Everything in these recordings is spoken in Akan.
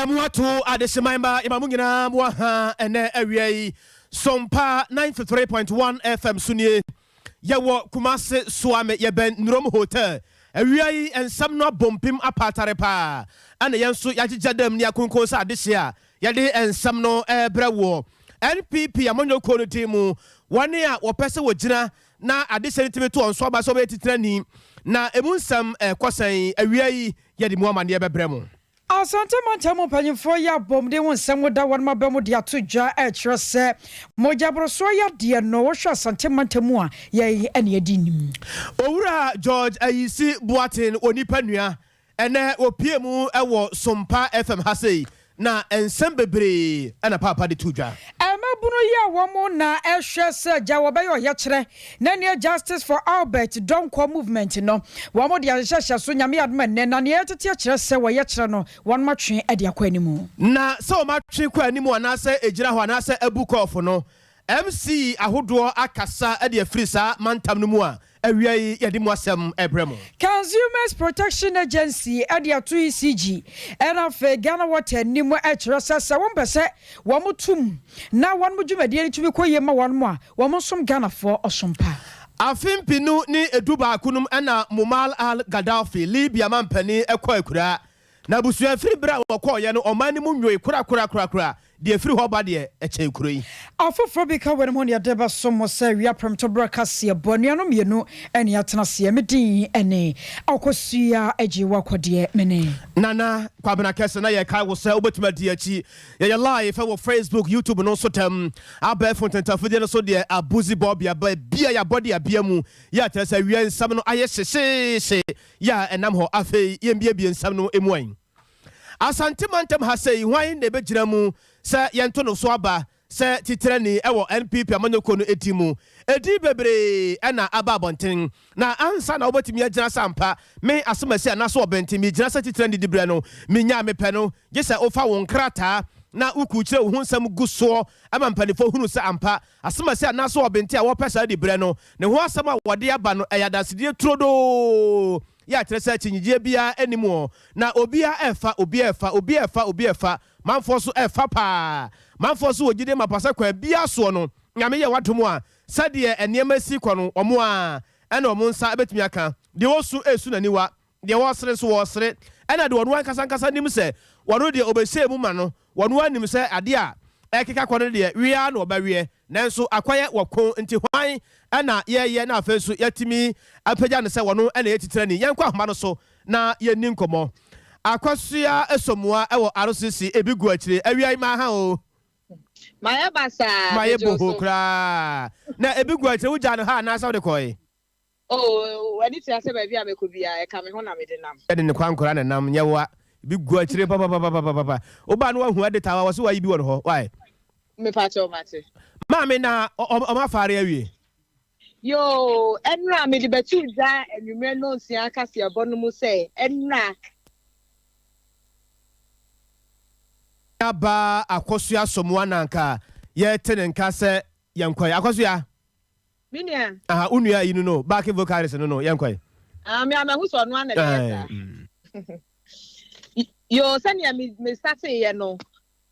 Yamuatu Adesimamba Imamungina Mwaha ene area Sompa 93.1 FM Sunye Yawo Kumase Swame Yeben Nrom Hotel area and some no bumpim apatarepa and yansu yajadem ni akunkosa this year yade and some no brewo NPP amonyo kono timu one year or person wojina na adesentime to on swaba so betitrani na emunsam kwasan area yade muama ne bebremu Asante mantamo panyimfo ya bomde won nsem da won mabemu de atodwa ekire se mojabroso ya de no wo hwa asante mantamo a ye ene adinim Owura George ayisi Boatin onipa nua ene opiemu ewo Sompa FM hasei na ensem bebre ana papa de tudwa emabunu ya womo na ehwe se jawobe yo yekire na ne justice for Albert Donko movement no womo de ahyehyɛ so nyame adoma ne na ne etete akire se wo yekire no won matwe ade akwanimu na se o matwe kwanimu anase egira ho anase abukofo no MC ahodo akasa ade afirisa mantam no mu a awiai yade mu asem ebremo Consumers Protection Agency ade ato ECG era fe Ghana water nimu ekire se won pese wo mutum na won mudwumadie ntumi koye ma won mo a wo som Ghana for osompa afimpinu ni eduba kunum ana Muammar al-Gaddafi Libya mampani ekwa na busua firi bra wakoye no omani mu nwoe kura de firi ho ba de eche kuroi afofro bi ka won ya deba somo se wi apremto broadcast ye bonuano mienu ene atena se medin ene akosua ajiwa kwode mene nana kwabena kese na ye kai wo se obetuma di achi ye live for Facebook YouTube no so tem aba fontentafode no so de abuzi bob ya ba bia ya body abia mu ya tena se wi ensam no aye hye ya enam ho afei ye bia ensam no emuan Asante mantem hasei hwan de begina mu se yento no so aba se titrani ewo NPP amanyoko no etimu edi bebre na aba bonten na ansa na obetimi agina sampa me asomasi anaso obentimi gina se titrani dibre no menya mepe no gese ofa won krata na uku kire wo hunsam guso ama mpanifo hunu se ampa asomasi anaso obenti a wo pesa dibre no ne ho asama wode aba no eyadasedie trodo ya tresa chinyije bia animo na obia efa manfo so efa pa manfo so wogide mapasa kwa bia so no nyame ye wadomo a sade enema si kono omo a ena omo nsa betumi aka de wosu esu naniwa de wosere so wosere ena de wonu ankasa nim se wonu de obese mu ma no wonu anim se ade a ekeka kono de wia na obawie nanso akwaye wako nti hwan ana ye na afesu yatimi apagya ne se wono ana yetitrani yenkwa homa no so na yenni nkomo akwasua esomua ewo RCC ebigu akire awiai ma ha o maye basa maye boho kra na ebigu akire wuja no ha na sawo de koy wani ti ase ba bia mekobia e ka me ho na me de nam ede ne kwankora na nam nyewa ebigu akire papa oba no wahu ade tawa wo se wayi bi wo ho why me pa cho mate mame na o ma fare awie yo enra me de betu da enwumre no nsia kase abonu mu se enra aba akosua somua nanka ye tene nka se yenkwa akosua minia unua yinu no back vocalist no yenkwa me amahu so no ana de yo sania me start ye no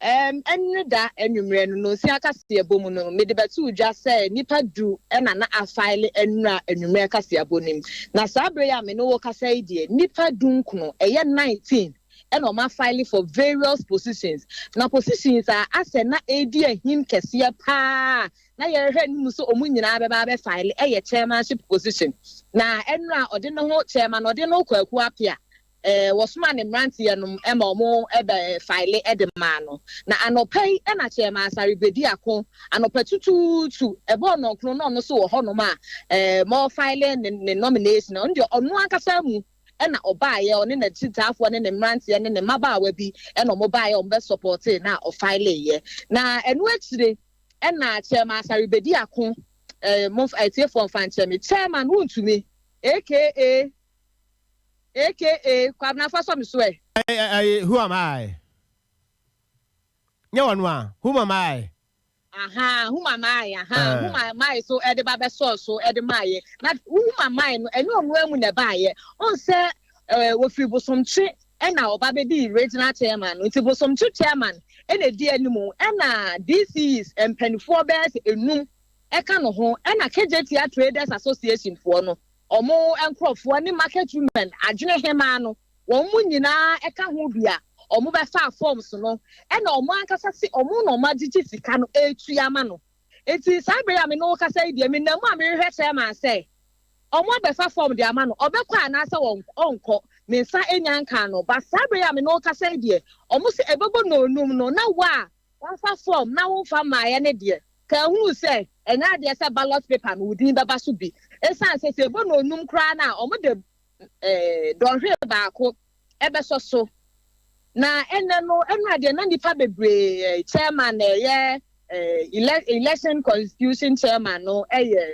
enre da enwumre no nsia kase abomu no me de betu dwa se nipa du na na afile enra enwumre kase abonim na sabre ya me no wo kase idie nipa du nkuno eye 19 and on my filing for various positions. Now positions are as na AD him kesia pa na ye head muso omunyina be file a chairmanship position. Na enra odino ho chairman odino kwaku apia was man in Ranty and Mo ebe file edemano. Na anopai and a chairman saribedi ako anopetutu to a bono no so honoma more filing in nomination on your on one kasamu. Ena obaye oni na titafo ne ne mrantie ne ne mabawa bi ena omobaye ombe support na o file ye na enu akire ena chairman saribedi akon monf IT for fanchemi chairman wuntumi aka kwabna fa so me so who am I nyawanwa who am I who am I so ede ba be so ede na who am I no enu omu na ba ye on se wo fi bosomche ena oba be di regional chairman nti bosom two chairman ena di animu ena DCs empanifo bears enum eka no ho ena KJT Traders Association fo no omo enkrofo ne market women adwene hema no wo mu nyina eka ho bia omo be fa forms no ena omo ankasa si omo no magigi sika no etuama no eti sabe ya me no kasa ide me na mu a me hwehwe chairman say omo be fa form de ama no obekwa na asa onko me nsa enya nka no ba sabe ya me no kasa ide omo se ebebo no onum no na wa fa form na wo fa ma ye ne de ka hu se enya de se ballot paper no wudin baba so bi esan se ebo no onum kra na omo de don hwe ba ko ebe so na ene no ade na nipa bebre chairman ye election constitution chairman no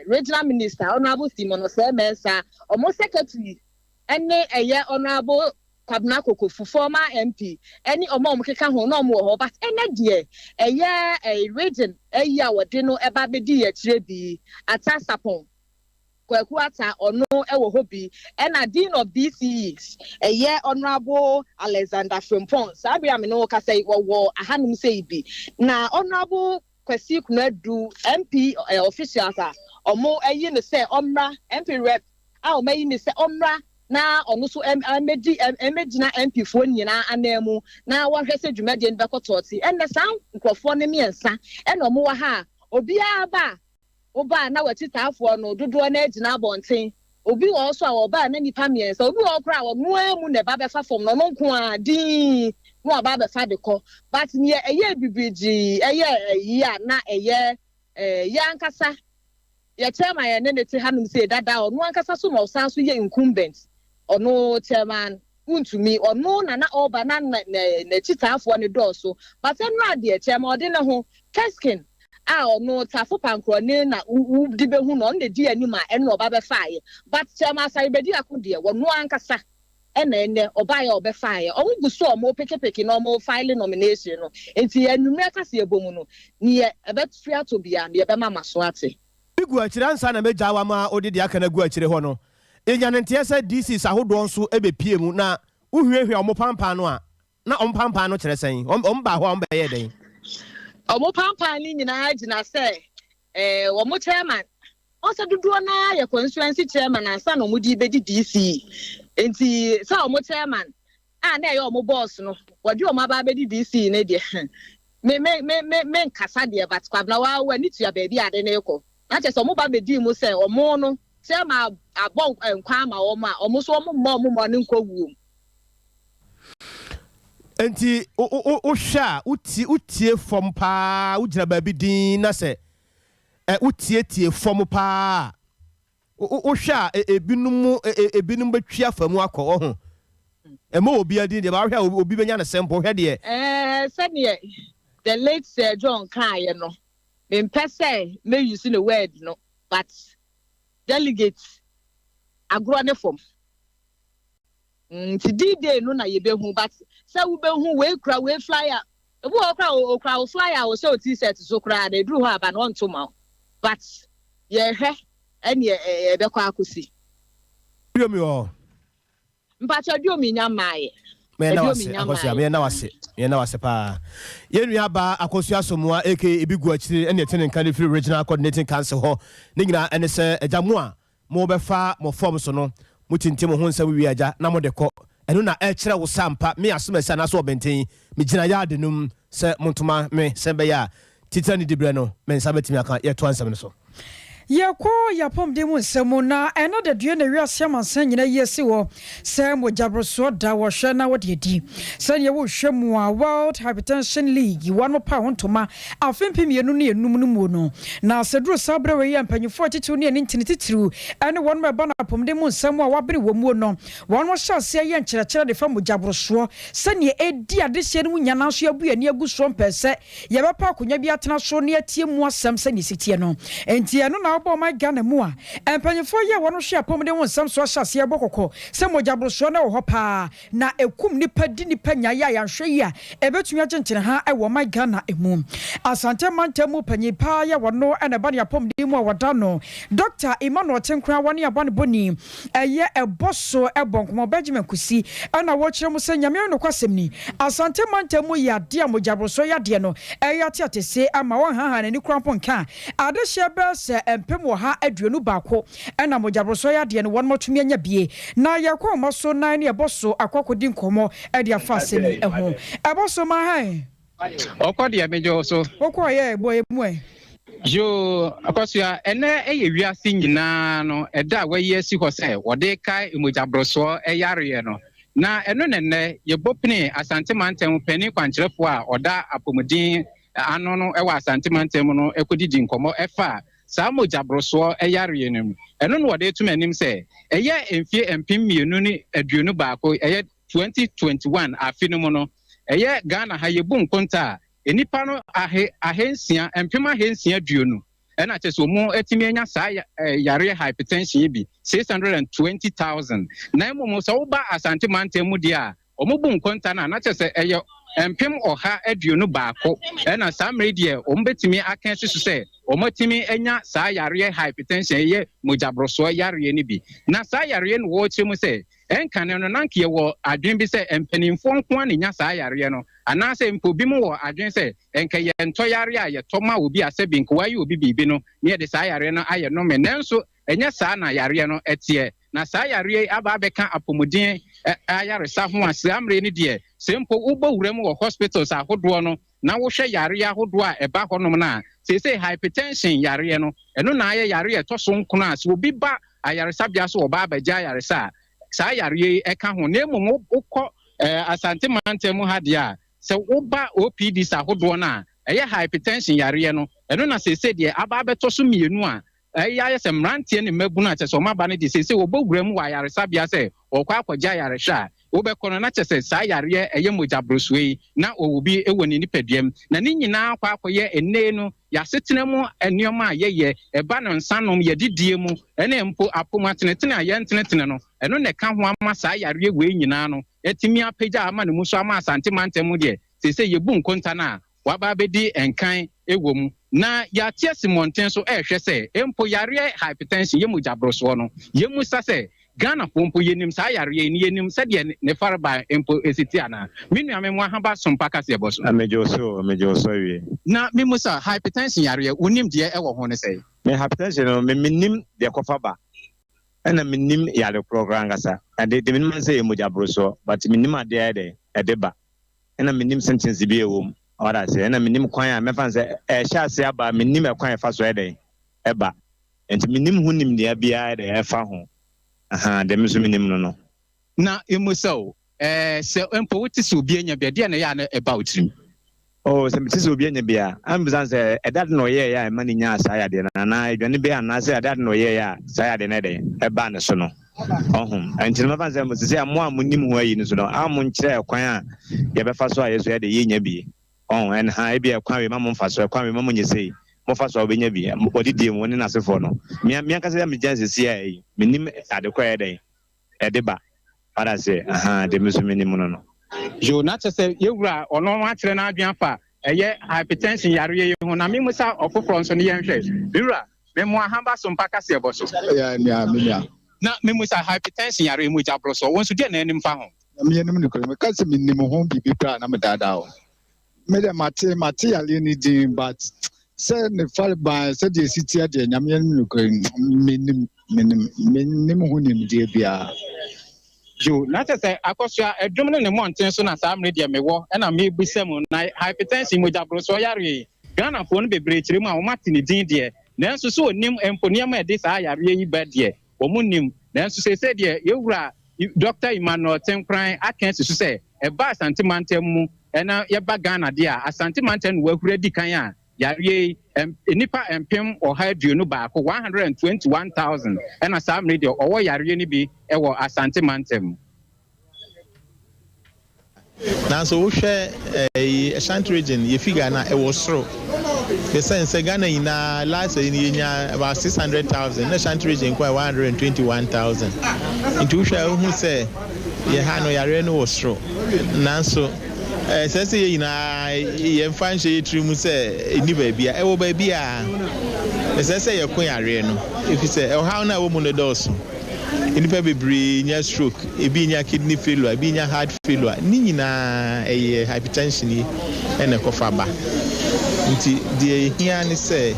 regional minister honorable Simon Osemensa almost secretary ene honorable Kwabena Kokofu former MP any omo keka ho no mo ho but ene de region awode no eba bedi ye kire bi atasapon kwakuata ono ewo hobi ena dean of DCs honorable Alexander Frimpong sabi am no ka say wo ahanum say bi na honorable Kwesi Kunadu MP officials omo ne say omra MP rep a o mayi ne say omra na ono so emegina MP fo nyina anemu na wo hwese dwumade ne bekototi enne san nkrofo ne miensa ena omo wa ha obi aba oba na wetitafo no dodo na agina bonten obi wo so a oba na nipa miensa obi wo kra wo noamu ne ba be fa fom no nko a din no ba be fa de ko but ne bibiji ya na ya nkasa ya chairman ya ne te hanum say dada ono ankasa so no san so ye incumbent ono chairman untumi ono na oba na chitafo ne do so but no ade chairman ode ne ho keskin no tafo pankro ne na di be hu no ne di anima eno oba be faaye but chairman sai be di akode wo no ankasa ene oba ya obe faaye o guso o mo pekepeke no mo file nomination no enti anumre kase ebomu no ne ebetria to bia ne be mama so ate bigu akire ansa na meja wa ma odidi aka na gu akire ho no enya ne ntia sa DC sahodo nso ebepie mu na uhwiehwie o mo pampa no a na o pampa no kire sen o mba ho o mba ye den omo pampa ni nyina agina se wo mo chairman o se duduo na ya constituency chairman ansa no mo di be di DC enti sa omo chairman na ye omo boss no wodi omo aba be di DC ne de me nkasa de but kwabna wa ni tua ba bi ade na eko na che so omo ba be di mo se omo no chairman abon nkwa ma omo so omo mo ne nkowu enti o hwa utie fom pa ugira ba bi din na se utie fom pa o hwa ebinum betwa famu akọ ho ma obi adin de ba hwa obi benya na sempo hwa de senior the late Sir John Kai no me pese me use the word no but delegates agro ne form today no na ye be hu but say we be hu we kra we flyer e bo okra flyer o say o t-shirt so kra na duru ho aba no nto ma but ye hwe ene e be kwa akosi biomi o mpacha biomi nya maaye me na wase pa ye nua ba akosu asomua aka ebigu akire ene tene nkan free regional coordinating council ho ne nyina ene se ajamu a mo be fa mo form so no mutintim ho nsa wi aja na mo de ko eno na e kire wo sampa me asomesa na so obenten me gina ya de num se montoma me se be ya titani dibre no me nsa betimi aka ye to ansam no so Yako yapom de mu nsemu na eno de due na wiase amansan nyina yesi wo se mo jabroso da wo hwe na wo de di se ne wo hwe mu a World Hypertension League wano pa hontoma afempem yenu ne enum no mu no na sedro sabre we ya mpanyifo titu ne ntini titiru ene won me ba na pom de mu nsemu a wabere wo mu no won wo hyase ye nkyerɛkyerɛ de fa mo jabroso se ne edi ade hye no nyana so abu ani agu so mpɛsɛ ye ba pa akonya bi atena so ne atie mu asɛm se ne sitie no enti eno na abo my Ghana mua and penny for ya one share pomade one some so shall bokoko some mojabrosona or hopa na ekum nipa dini penya ya shaya ebetu ya gentle ha I want my Ghana emu asante mantemu penny pa ya wano and a bunny upon demo wadano Dr. Emmanuel Tenkra one ya one boni a year a bosso a bonk mo Benjamin Kusi and I watch him say Yamir no kwasemni asante mantemu ya dia mojabroso ya diano a yati te say ama one hand and crampon can ade shebe se empem wo ha aduonu baako ena mojabroso ya de no won motumi anya bie na yakwa maso nan ne eboso akwakodi nkomo e de afa semi eho eboso ma han okodi amejo so okoye boy mu yo akosua ene eye wiase nyina no eda wa yesi ho se wode kai mojabroso eyare no na eno nenne yebopne asante mantem pani kwankyerefo a oda apomudin ano no ewa asante mantem no ekodidi nkomo efa saa mojabroso eyare no eno no wode tumanim se eye emfie empim mienu ni aduonu baako eye 2021 afinu no eye Ghana ha yebu nkonta enipa no ahensia empim ahensia aduonu ena cheso mu etimi enya saa yare hypertension bi 620,000 na emu so ba asante mantem dia omubu nkonta na chese eye empim oha aduonu baako ena saa mredie ombetimi akansi so se omotimi enya saa yare hypertension ye mojabroso yare ni bi na saa yare no wo chemu se enkane no nanke ye wo adwen bi se empanimfo nko an nya saa yare no anase mpobi mu wo adwen se enka ye nto yare a ye toma obi asebi nko waye obi bibi no ne de saa yare no aye no me nanso enya saa na yare no etie na saa yare aba abeka apomudin ayare sa ho asamre ni de sempo ubo wurem wo hospitals ahodo no na wo hwe yare ahodo a eba honom na say hypertension yare no eno na aye yare to so nkono ase obi ba ayare sabia so oba abaja yare saa yare eka ho na emu ukọ asante mantem ha de a se woba OPD sa ahodo na eye hypertension yare no eno na say de aba abeto so mienu a ya se mrantie ne mabunu a chese o maba ne de se wobogwuram wa yare sabia se okwa akwaja yare hwa obekono na chese saa yare eye mojabrosuei na owobi ewo ne nipaduam na ne nyina akwa akoye enne no yasetena mu enioma ayeye eba no nsanom yedidie mu ene mpo apomatenetene ayentenetene no eno ne ka ho ama saa yare we nyina no etimi apagya ama ne muso ama asante mantem de se yebu nkonta na waba bedi enkan ewom na ya tie simonten so ehwe se empo yare hypertension ye mojabroso no ye musa se Ghana pompo yenim saa yare ni yenim se de ne farba empo esiti ana minu amemwa haba Sompa kase eboso amejoso wi na mimusa hypertension yare unim de ewo ho ne se me hypertension no me minim de kofa ba ena minim yare program gasa ade de minim se mojabroso but minim ade ba ena minim sentence bi ewom ora se ena minim kwan a mefa se hya se aba minim kwan e fa so ede eba enti minim hu nim de bia ede e fa ho aha de miso minim no na emusao se empo wuti se obi anya bia de na ya na eba utrim oh se miti se obi anya bia ambizan se edad no ye ya ma ni nya asa ya de na edwane be ana se edad no ye ya sa ya de na de eba ne so no ohum enti mefa se mo se amo amunim ho ayi ne so no amu nkyere kwan a ye be fa so a yeso ya de ye nya bi en ha e bia kwan we ma mo fa so kwan we ma mo nyesei mo fa so obenya bi odidie mo ne nasefo no mi ankasa ya me janse si ai minim adekwa ede edeba para se aha de miso minim no yo na chese yewura ono no akere na adwan fa eye hypertension yare ye ho na mimusa ofoforo nso ne yenhwe yewura memo ahamba Sompa kase eboso ya mia na mimusa hypertension yare mu jabroso wonso de na anim fa ho mi enim ni ko me kase minim ho bibi pra na me dada o me de mate yale ni din but se ne farba se de sitia de nyame enim ni ko minim ho nim de bia yo na chese akosua edum ne monten so na saa mre de mewo na me busam na hypertension mo jabroso yare Ghana fo no bebre kire mu a wo mate ni din de nanso so onim emponiam e de saa yare yi ba de wo munim nanso se de yewura Dr. Emmanuel Tenkran akansi so se e ba asante mantem mu na ye ba Ghana de a asante mantem wo akura di kan a yare enipa empem oha aduonu baako 121,000 na saa mre de owo yare ni bi e wo asante mantem na so wo hwe Ashanti region ye figure na e wo soro The sense Ghana in last year about 600,000. The Shanti region quite 121,000. Into who say ye hano yare no ostro. Nanso says in a fan she trim say ni baby. Ewo baby say ye queen areno. If you say how na woman the doors. Inipa bebree nya stroke, ebi nya kidney failure, ebi nya heart failure. Ni nyina hypertension yi ene kofa ba. Nti de hia ni say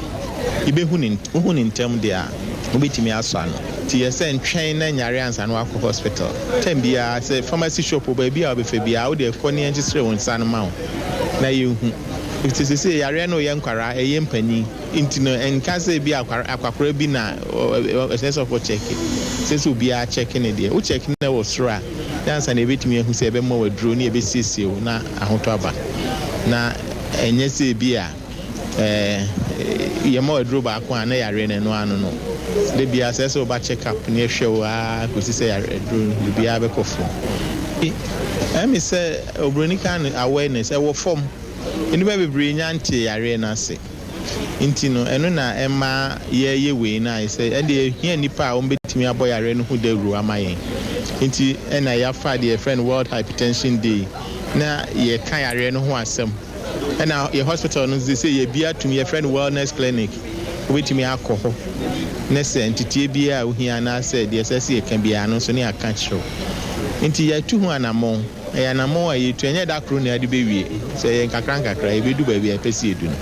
ibehu ni ntem de a obetimi aso ano. Ti ye say ntwen na nyare ansa no akọ hospital. Tem bia say pharmacy shop ba bia obefa bia wo de kọ ne ngisere won san ma wo. Na ye hu. If it is say yare no ye nkwara eye mpani nti no enka say bi akwakora bi na sense of check since we be checking it there we checking na was sure dance na ebetimi ehu say ebe mo wadro na ebe siesie o na ahoto aba na enye say bi a ye mo wadro ba ko na yare na no anu no de bia say so ba check up na ehwe o a ko si say yare dro bia be kofo me say obroni kan awareness e wo form eni ba bebre nyante yare na se inti no eno na ema ye we na say e de hia nipa a ombetimi aboyare no hu dawru amayen inti ena ya fa de friend World Hypertension Day na ye kan yare no ho asem ena ye hospital no say ye bia tum ye friend wellness clinic obetimi akọ na say entity bia wo hia na say de say ye kan bia no so ne aka chiro inti ya tu ho anamon e anamon ayi tu enye da kro na ade bewie say ye nkakra e bedu ba bia pesi edu no.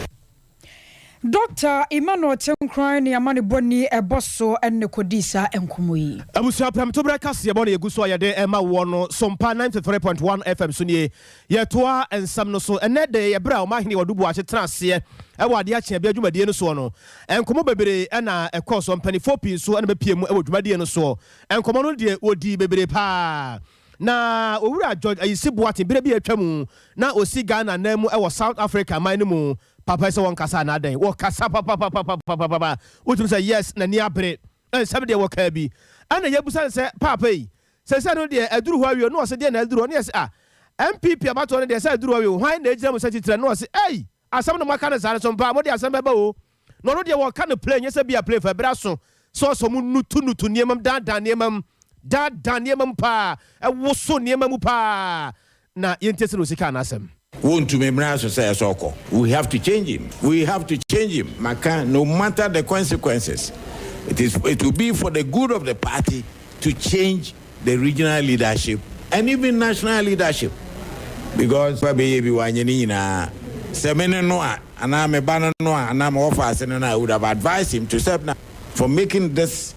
Dr. Emmanuel Tenkran ni amane boni eboso enne kodisa enkomoyi. Abusia pam to breka se boni eguso ya de ema wo no Sompa 93.1 FM so nie ye toa ensam no so enne de ye bra o ma hene wadubu a chetena se e wa de a che bia dwumadie no so no enkomo bebere na ekoso mpanifo pin so ene bepie mu e dwumadie no so enkomo no de odi bebere pa na owura George ayisi boate bere bi atwamu na osi Ghana na mu e wo South Africa man mu papa say one kasa na den wo kasa papa utum say yes na ni abre sabe de wo ka bi ana yabusa say papa yi say no de aduru ho awie no say de na aduru no yes MPP abato no de say aduru awie hwan na ejira mu say titire no say asam no maka na sare so mpa mo de asam beba o no de wo ka no play nyesa bia play fa bra so mu nutu niemam dan niemam pa wo so niemam pa na yentese no sika na asam. Want to memorize society soko. We have to change him. Maka, no matter the consequences, it will be for the good of the party to change the regional leadership and even national leadership. Because I would have advised him to step now for making this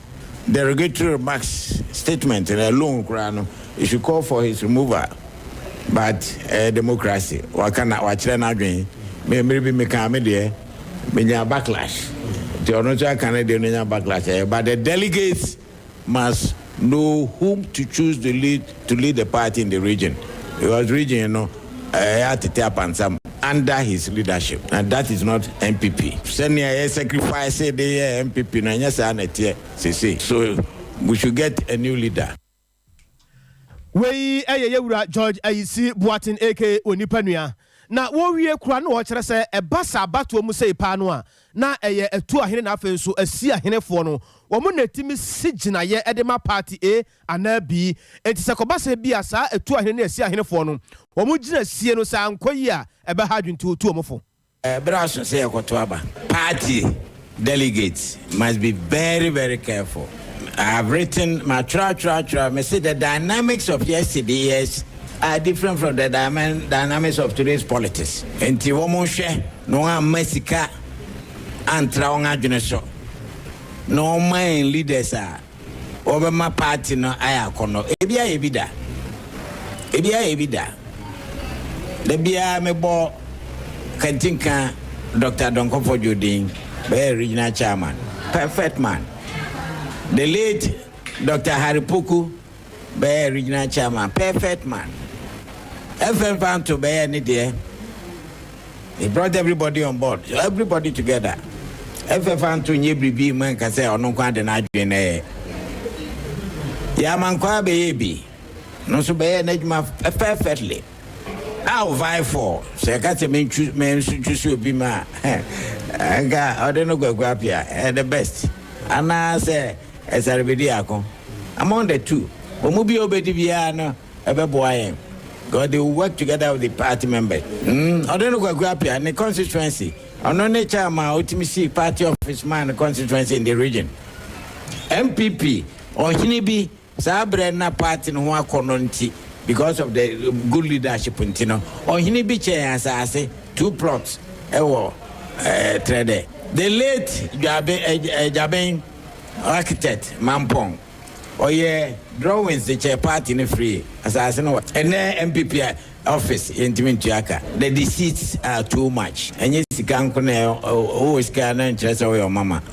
derogatory remarks statement in a long run. You should call for his removal. But democracy, wakana wachana again. Maybe me come there, menya backlash. The onocha Canadian backlash. But the delegates must know whom to choose to lead the party in the region. Because region, had to tap on some under his leadership, and that is not MPP. Send a sacrifice the MPP. So we should get a new leader. Wei yewura George ayisi Boatin aka onipanua na wo wie kura na wo kire se ebasa abato mu sei pa no a na etu ahene na afenso asi ahenefo no wo mu natimi sigina ye edema party A ana B enti se kobasa bi asa etu ahene na asi ahenefo no wo mu gina sie no sa ankoyi a ebe hadwintu otu omofo braso se ekoto aba party delegates must be very, very careful. I have written my tra. I say the dynamics of yesterday's are different from the dynamics of today's politics. And Tiwomoshe, no Messica, and Traonga Juneso. No main leaders are over my party, no Ayakono. Ebia Ebida. The Bia Mebo Kantinka, Dr. Donkofo Judin, very regional chairman, perfect man. The late Dr. Harry Puku, Bay regional chairman, perfect man. FM found to Bay any day. He brought everybody on board, everybody together. FM found to Nibri man can say or no quite an idea. Yaman Kwabe, no so Bay Nejma perfectly. I'll vie for. So I got to make choose you be my. I don't know go up here. The best. And I say, as I already I'm on the two. But maybe obedi biano, a boy. God, they will work together with the party members. I don't know go up here in the constituency. I know nature my ultimate party office man constituency in the region. MPP or Hinibi Sabre na party no one kononti because of the good leadership in Tino or Hinibi chair as I say 2 plots trade. The late Jabeng architect Mampong or drawings the chair party in free as I say no and then MPP office in Timintiaka. The deceits are too much and yes you can't always can interest of your mama.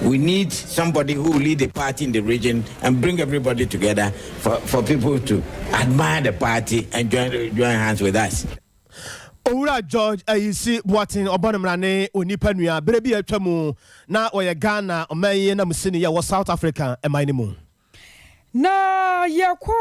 We need somebody who will lead the party in the region and bring everybody together for people to admire the party and join hands with us. Owura George ayisi Boatin obonomrane onipa nua berebi atwamu na oye Ghana omaye na musini ya South Africa emainimu. Na yako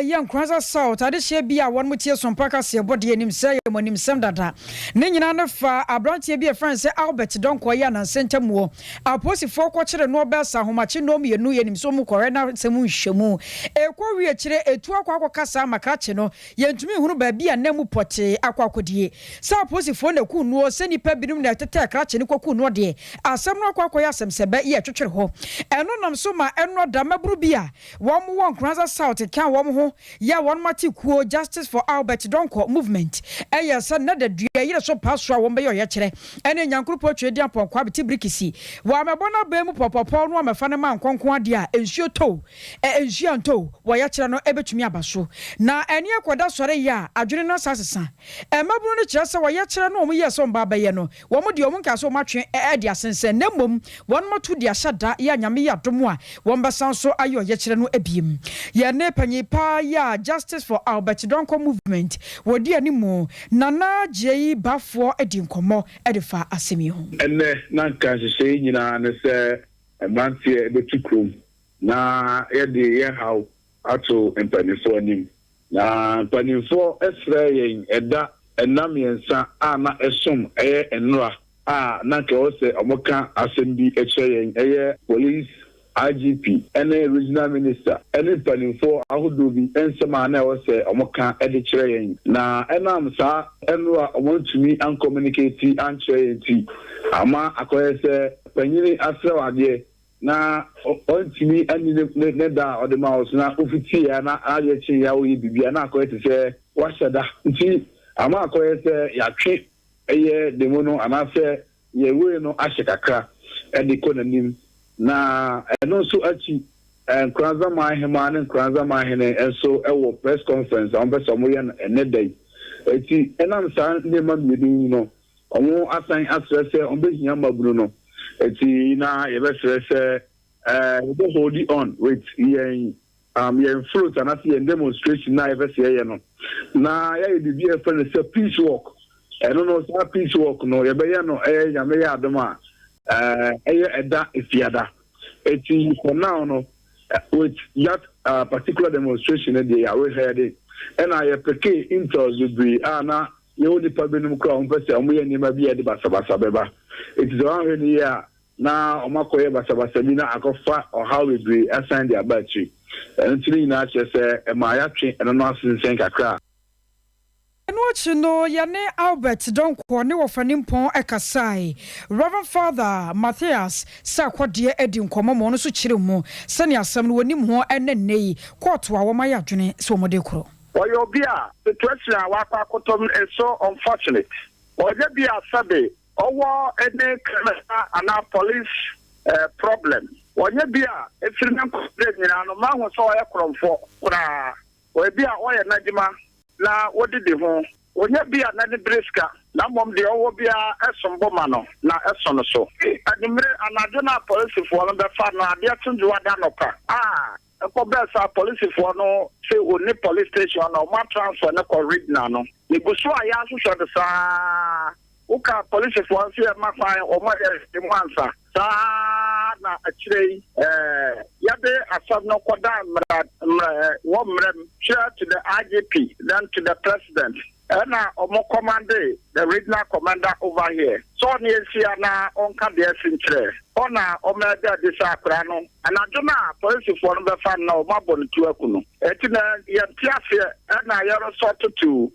yankwanza South adehye bia won mutie Sompa kase bode anim sɛ yɛmonim sem dada ne nyina no fa abrantie bia friend sɛ Albert Donko ya na sentamuo aposifo kɔkyere no obesa homache no mienu yɛnim so mu kɔre na sɛm nhwɛmu ekɔ wie kyere etu akɔ kasa makache no yɛntumi hunu ba bia namu pote akɔkodie sɛ aposifo na ku nuo sɛ nipa binum na tete krache ne kɔku nuo de asɛm no akɔ asɛm sɛ ba yɛ twetwere hɔ ɛno nam so ma ɛno da maburu bia one Kranza South can one ho ya one mati kuo Justice for Albert Donko movement eya sa na da dua yire so paswa won be yo yekere ene nyankrupo twedi apon kwa biti brikisi wa mebona ba mu popopo no amefa ne man konkon ade a ensuo to ensuo nto wo yekere no ebetumi abaso na ene akoda sore ya adwene no sasesa maburu no kire se wo yekere no omu yeso mba baye no wo mu de omu nka so matwe ade asense na mmom won moto de ahyada ya nyame ya domo a won besan so ayo yekere no ebiem yene panyipa ya Justice for Albert Donko movement wodi animu nana jei bafo edi nkomo edifa asemi ho ene na nka hyehyɛ nyina ne sɛ mantie betukrom na yɛde yɛ haw ato mpanifo anim na mpanifo esrɛ yɛn ɛda ɛnam yɛnsa a na ɛsom ɛyɛ enora a na nka ɔsɛ ɔmoka asɛm bi ɛkyerɛ yɛn ɛyɛ police IGP and regional minister any planning for ahodobi ensema na wo se omoka e de kire yen na enam sa enwa want to me and communicate and share enti ama akoye se panyini asrawade na ontimi ani ne da o de mouse na ofiti ya na aye chi ya wo bibia na akoye se washada nti ama akoye se ya twe eye demono anase ye we no ahyekakra e de konanim na eno so achi Kranza Mahema and Kranza Mahene and so a press conference on Besamoyan and Nedday. Eti enam san ne ma medu no omo asan asrese on behiama Bruno. Eti na yebesrese we hold it on with yen fruit and asi demonstration na yebese no. Na ya di bi e fe say peace walk. Eno no say peace walk no yebe no nyame ya adoma eda ifiada eti for now no with that particular demonstration they are heard and I peke intel be na you the public crown person omo ni ma bi e de basabasa beba it is one here na omakoye basabasa bi na akofa or how we be assign their battery and three na che say e ma ya twe eno no asensen kakra no yane Albert Donko ne wofanimpon ekasai Reverend Father Matthias sakwade edi nkomo mo no so kire mu sane asam no wonim ho enenei court wa wo maya dwene so mo de kro oyo bia situation a wa akotom is so unfortunate oje bia sabe owo ene ana police problem onye bia efiri na complain nyina no ma ho so oye kromfo kura oye bia oye nadima na wodide ho onye bia na de breska na mom de owo bia esombo no na esono so adimre anado na police fo no be fa no ade tunju wada noka ko be sa police fo no say oni police station no ma transfer na ko regional no ni buso aya so de sa uka police fo say ma fa o ma de mwansa sa na achirei yabe asab no koda mra wo mrem share to the IGP then to the president na omo commande the regional commander over here so on yesia na onka de sintre ona omeda de sakra no anadona police for no be fan na o mabon tu akunu etina ye tiafe na ye resort to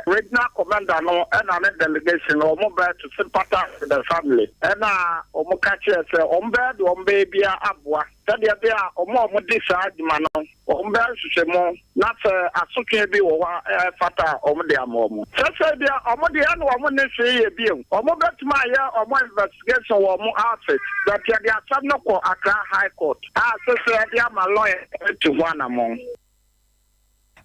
regional commander no na delegation no mo be to sympathize with the family na omo ka che se ombe do ombe bia aboa sadia bia omo de sa adima no ombe hwehwemo na fe asotwe bi wo fata omo de amomo sese bia omo de na omo ne hwe ye bi omo betuma ye omo investigation wo mo outfit that they are some no ko Accra High Court sese dia ma lawyer to one among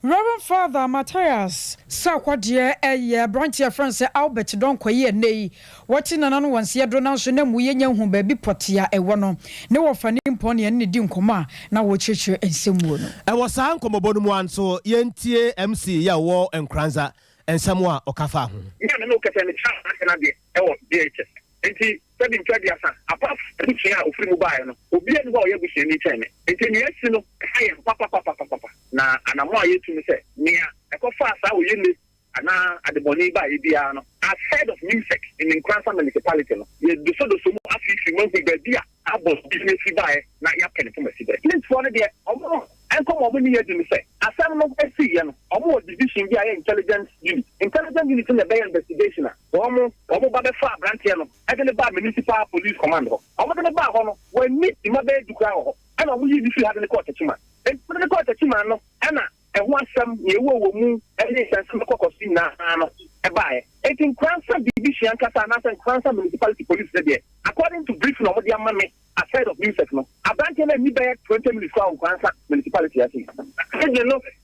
Reverend Father Matthias Sakwadie branch your friend say Albert don kwaye nei wati nana no wanse do na so na muye nya hu ba bi potia ewo no ne wo fa ne mpone ne di nkoma na wo cheche ensemu no e wo sa nkomobo no mu anso yentie MC ya wo enkranza ensemu a okafa ho ya no kete ne cha na de e wo DHS enti sabi ntwadi asa apart from a ofri mobile no obi enu ba oye buhye ni chene enti ne asi no kaye papa na anamo ayetumi se nia ekofa asa oye ne ana adeboni ba ebia no aside of music in Nkransa municipality no ye do so mo afifi mo gbe bia abo business ba na ya pene to masibe nin for ne de omo enkom omo ni yedumi se asem no esi ye no omo division bi aye intelligence unit in the bay investigation omo ba be fa branch no e de ba municipal police command ho omo de ba ho no we meet the mabe dukra ho ana omo yi bi ha de court chima the court chima no ana e ho asem ye wo mu e ni sense ko kosi na no e ba e in Nkransa division kasa na Nkransa municipality police there according to briefing omo de amame aside of music no abante na mi be 20 minutes for Nkransa municipality asi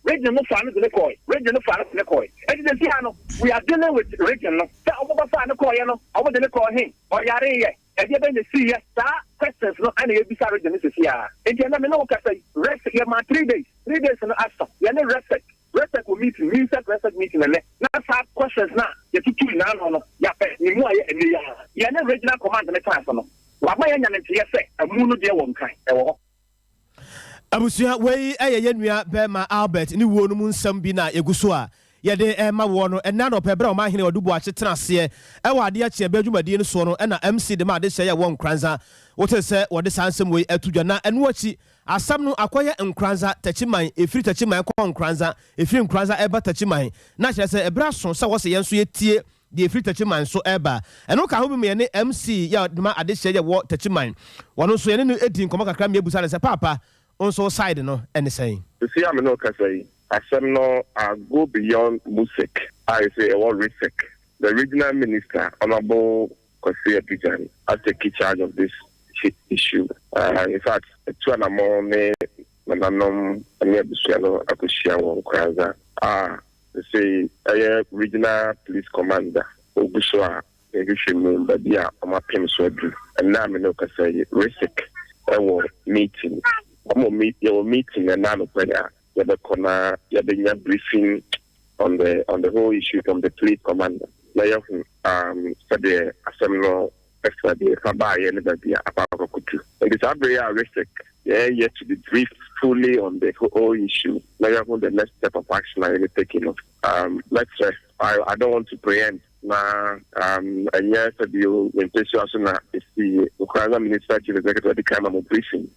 region no fa no de ko e dey see no we are dealing with region no ta omo ba fa no ko ye no omo de ko hin o yare ye e dey be see ye ta questions no ana ye bisa region is here e dey na me no ka say rest here ma 3 days no after ye no respect will meeting respect meeting na sa questions na ye tutu na no ya pe ni mu aye ene ya na regional command na class no wa ma ya nya ne tie se amu no de wo nkan e wo abusia wei eye nua be ma Albert ni wo no mu nsam bi na eguso a ye de ma wo no ena no pe bra o ma hene odubu a chetena se e wa ade a che be adwumadi no so no ena MC de ma ade hye ye wo Nkranza wote se wo de sansem wei atudwa na eno achi asam no akoye Nkranza tachiman efiri tachiman ko Nkranza efiri Nkranza eba tachiman na kire se ebra so se wo se yenso yetie de efiri tachiman so eba eno ka ho bi me ne MC ya de ma ade hye ye wo tachiman wono so ye ne edi nkomo kakra me ebusa ne se papa onso side no ene say see am no ka say asem no go beyond music I say what music the regional minister honorable Kwasi Apijan has taken charge of this issue. In fact, two and more me nanom ane abusuano akoshia won Nkranza. Say regional police commander Ogusua ehwehwemu ba bia omapem so adu. And now me no ka say RISIC meeting. Meeting and now prayer. Yabekona yabenya briefing on the whole issue from the police commander. Na said the assembly extra the Fabaya and the Apakokutu. And this area RISIC yet to be briefed fully on the whole issue. Now the next step of action I will taking of let's say I don't want to preempt na and yes the intention na the Nkranza minister chief executive the kind of briefing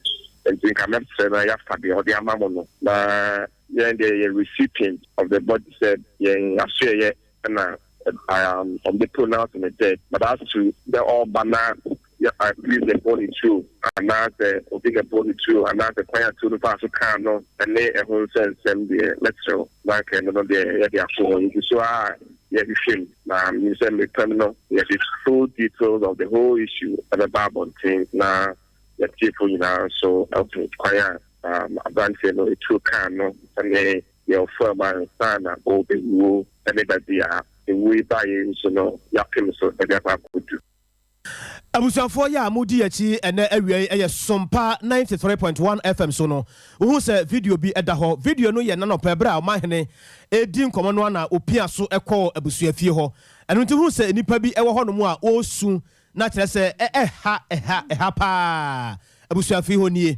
and think I'm not saying I have to be or the amamono na the recipient of the body said I share and I am from the pronouns in the dead, but as to the all banner, I believe the body true, and now the bigger body true, and now the choir to the pastor cano, and they a whole sense and the lecture, like another day, so you film, you send me terminal, the full details of the whole issue and the Bible thing, now, the people, so I'll choir, advance, a true cano, and they, your firm and son, or the rule, and everybody are. We buy so no yapim so e dey pa kudu abusuafo ya amudi achi ene awie eye Sompa 93.1 FM so no wo se video bi eda ho video no ye na no pebra o mahene edi nkomo no na opia so ekọ abusuafie ho eno nti hu se nipa bi ewo ho no mu a osu na kire se ha pa abusuafie ho nie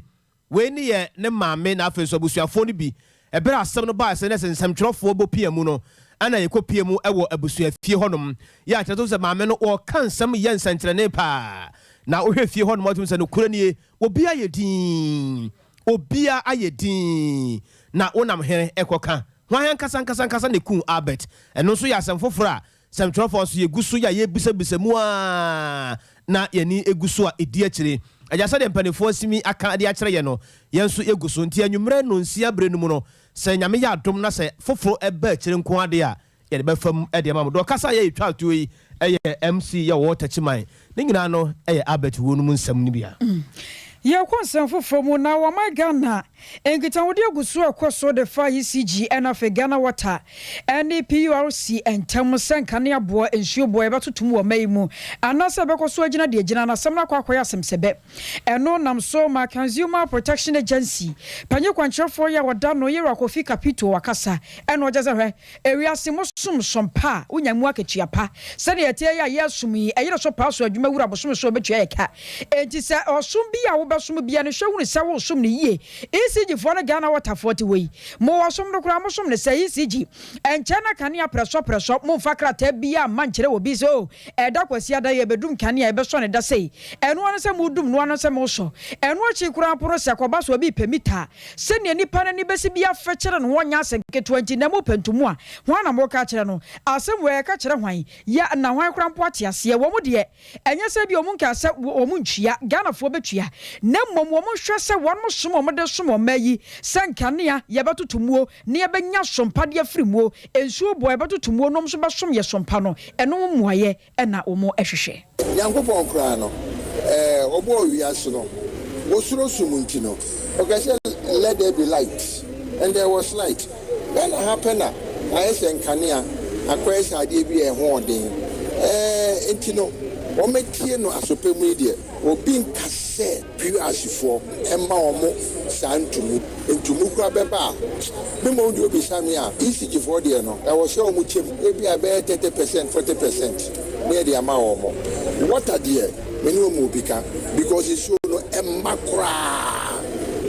we ni ye ne maame na afi so abusuafo no bi ebere asem no ba se ne nsem twerofo bo pia mu no ana yɛkɔpie mu ɛwɔ abusua fie hɔnom yɛ akyerɛ sɛ maame no wɔka nsɛm yɛ nsɛnkyerɛnne paa na wohwɛ fie hɔnom atum sɛ no kura nie obia yɛ din na wonam hene ɛkɔka hwan nkasa ne kun Albert ɛno nso yɛ asɛm foforɔ a sɛmtwerɛfoɔ nso yɛgu so yɛ yɛbisabisa mu a na yɛni egu so a ɛdi akyire agya sɛ deɛ mpanifoɔ simi aka de akyerɛ yɛ no yɛn nso egu so nti anwummerɛ no nsia bere no mu no sɛ nyame yɛ adom na sɛ foforɔ ɛba akyire nko ade a yɛde bɛfam ɛde ama mo dɔ kasa yɛ twa atuo yi ɛyɛ MC yɛ wɔ takyiman ne nyinaa no ɛyɛ Albert wo no mu nsɛm no bia yɛkɔ nsɛm foforɔ mu na wɔma Ghana nkitawode agusu akɔ de fa ECG ɛna Ghana Water ɛne PURC ɛntɛm sɛ nkane aboa nsuo boa ɛbɛtotom wɔ mayi mu anasɛ bɛkɔ so agyina de agyina na asɛm no akɔyɛ asɛm sɛbɛ ɛno nam so ma Consumer Protection Agency panye kwankyerɛfoɔ yɛ wɔda no yɛwɔ akɔfi kapito wakasa ɛna ɔgye sɛ hwɛ ewiase mo som sompa wonya mu akatua pa sɛdeɛ ɛteɛ yɛ a yɛsom yi ɛyere so paa so adwuma wura bosom so ɔbɛtua yɛ ka enti sɛ ɔsom bi a wobɛsom bia no hwɛ wone sɛ wosom no yie ECG for Ghana Water 40 way mo wasom no kura mo som ne sɛ ECG enche na kanea preso mo fa krata bia man kyerɛ obi so ɛda kwasi ada ye bedum kanea ɛbɛso ne da sei ɛno ano sɛ mo dum no ano sɛ mo so ɛno akyi kura poro sɛ kɔba so bi pemita sɛ ne nipa na ni besi bia fa kyerɛ no wonya asɛ keto na mo pentumu a hwan na mo ka kyerɛ no asɛm wɔ ka kyerɛ hwan ya na hwan kura mpo ate ase wɔ mo de ɛnyɛ sɛ bi omu nka sɛ omu ntua Ghana fo betua na mmom wɔ mo hwɛ sɛ wɔn mo som mo de som ɔma sankanea yɛbɛtotumuo ne yɛbɛnya sompa de afirimuo ensuo bo yɛbɛtotumuo nom so bɛsom yɛ sompa no ɛno mmuayɛ ɛna ɔmo ɛhwehwɛ Nyankopɔn kra no ɔbɔ wiase no wosuro sumunti no okay say let there be light and there was light when happen ayɛ sɛ nkanea akɔyɛ sɛ adeɛ bi ɛho ɔden enti no wɔmɛtie no asopɛ mu deɛ obi nkasɛ pure asifoɔ ɛma ɔmo saa ntumu kura bɛba me mo de obi sami a ECG for deɛ no ɛwɔ sɛ ɔmo kyem ebi a bɛyɛ 30% 40% ne de ama ɔmo water deɛ me ne ɔmo obi ka because isu no ɛma kura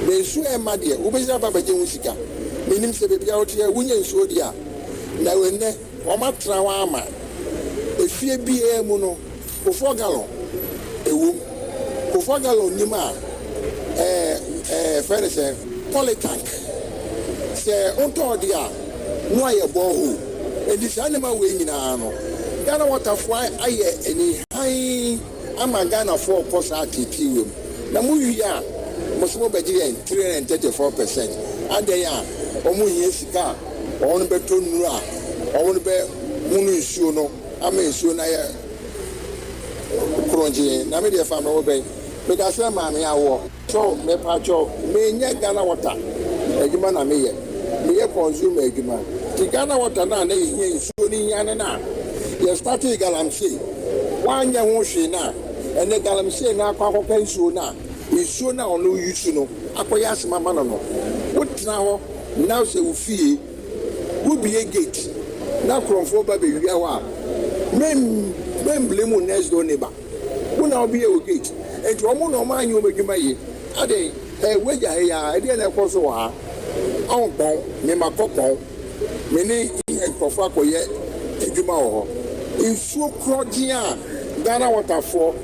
me isu ɛma deɛ wobɛsɛ ba bɛgye ho sika me nim sɛ bebi a wote wonya nsuo deɛ na wenne ɔmo atra wa ama efie bi mu no Kofo gallon Kofo gallon ni ma fere se polytank se onto dia no aye boho e di sa ne ma we nyina no Ghana Water fo aye eni han ama Ghana fo kosa titi we na mu wi a mo so begire 334% ade ya omu yin sika onu beto nuru a onu be munu nsuo no ama nsuo na ye Kronji na me de fa me wo ben me da se ma me awo so me pa cho me nya Ghana Water adwuma na me ye consumer adwuma ti Ghana Water na na ye nsuo ni nya na ye start galamsey wanya ho hwe na ene galamsey na akwa nsuo na ono yusu no akoya asema ma no wotina ho na se wo fie wo bie gate na kronfo ba be wia wa men blame next door neighbor una obi e gate enti omo no ma anyi omedwuma yi ade weja ya ade na ekoso ha onpon me makopon me ni ekofo akoye edwuma ho nsuo kroji a Ghana Water for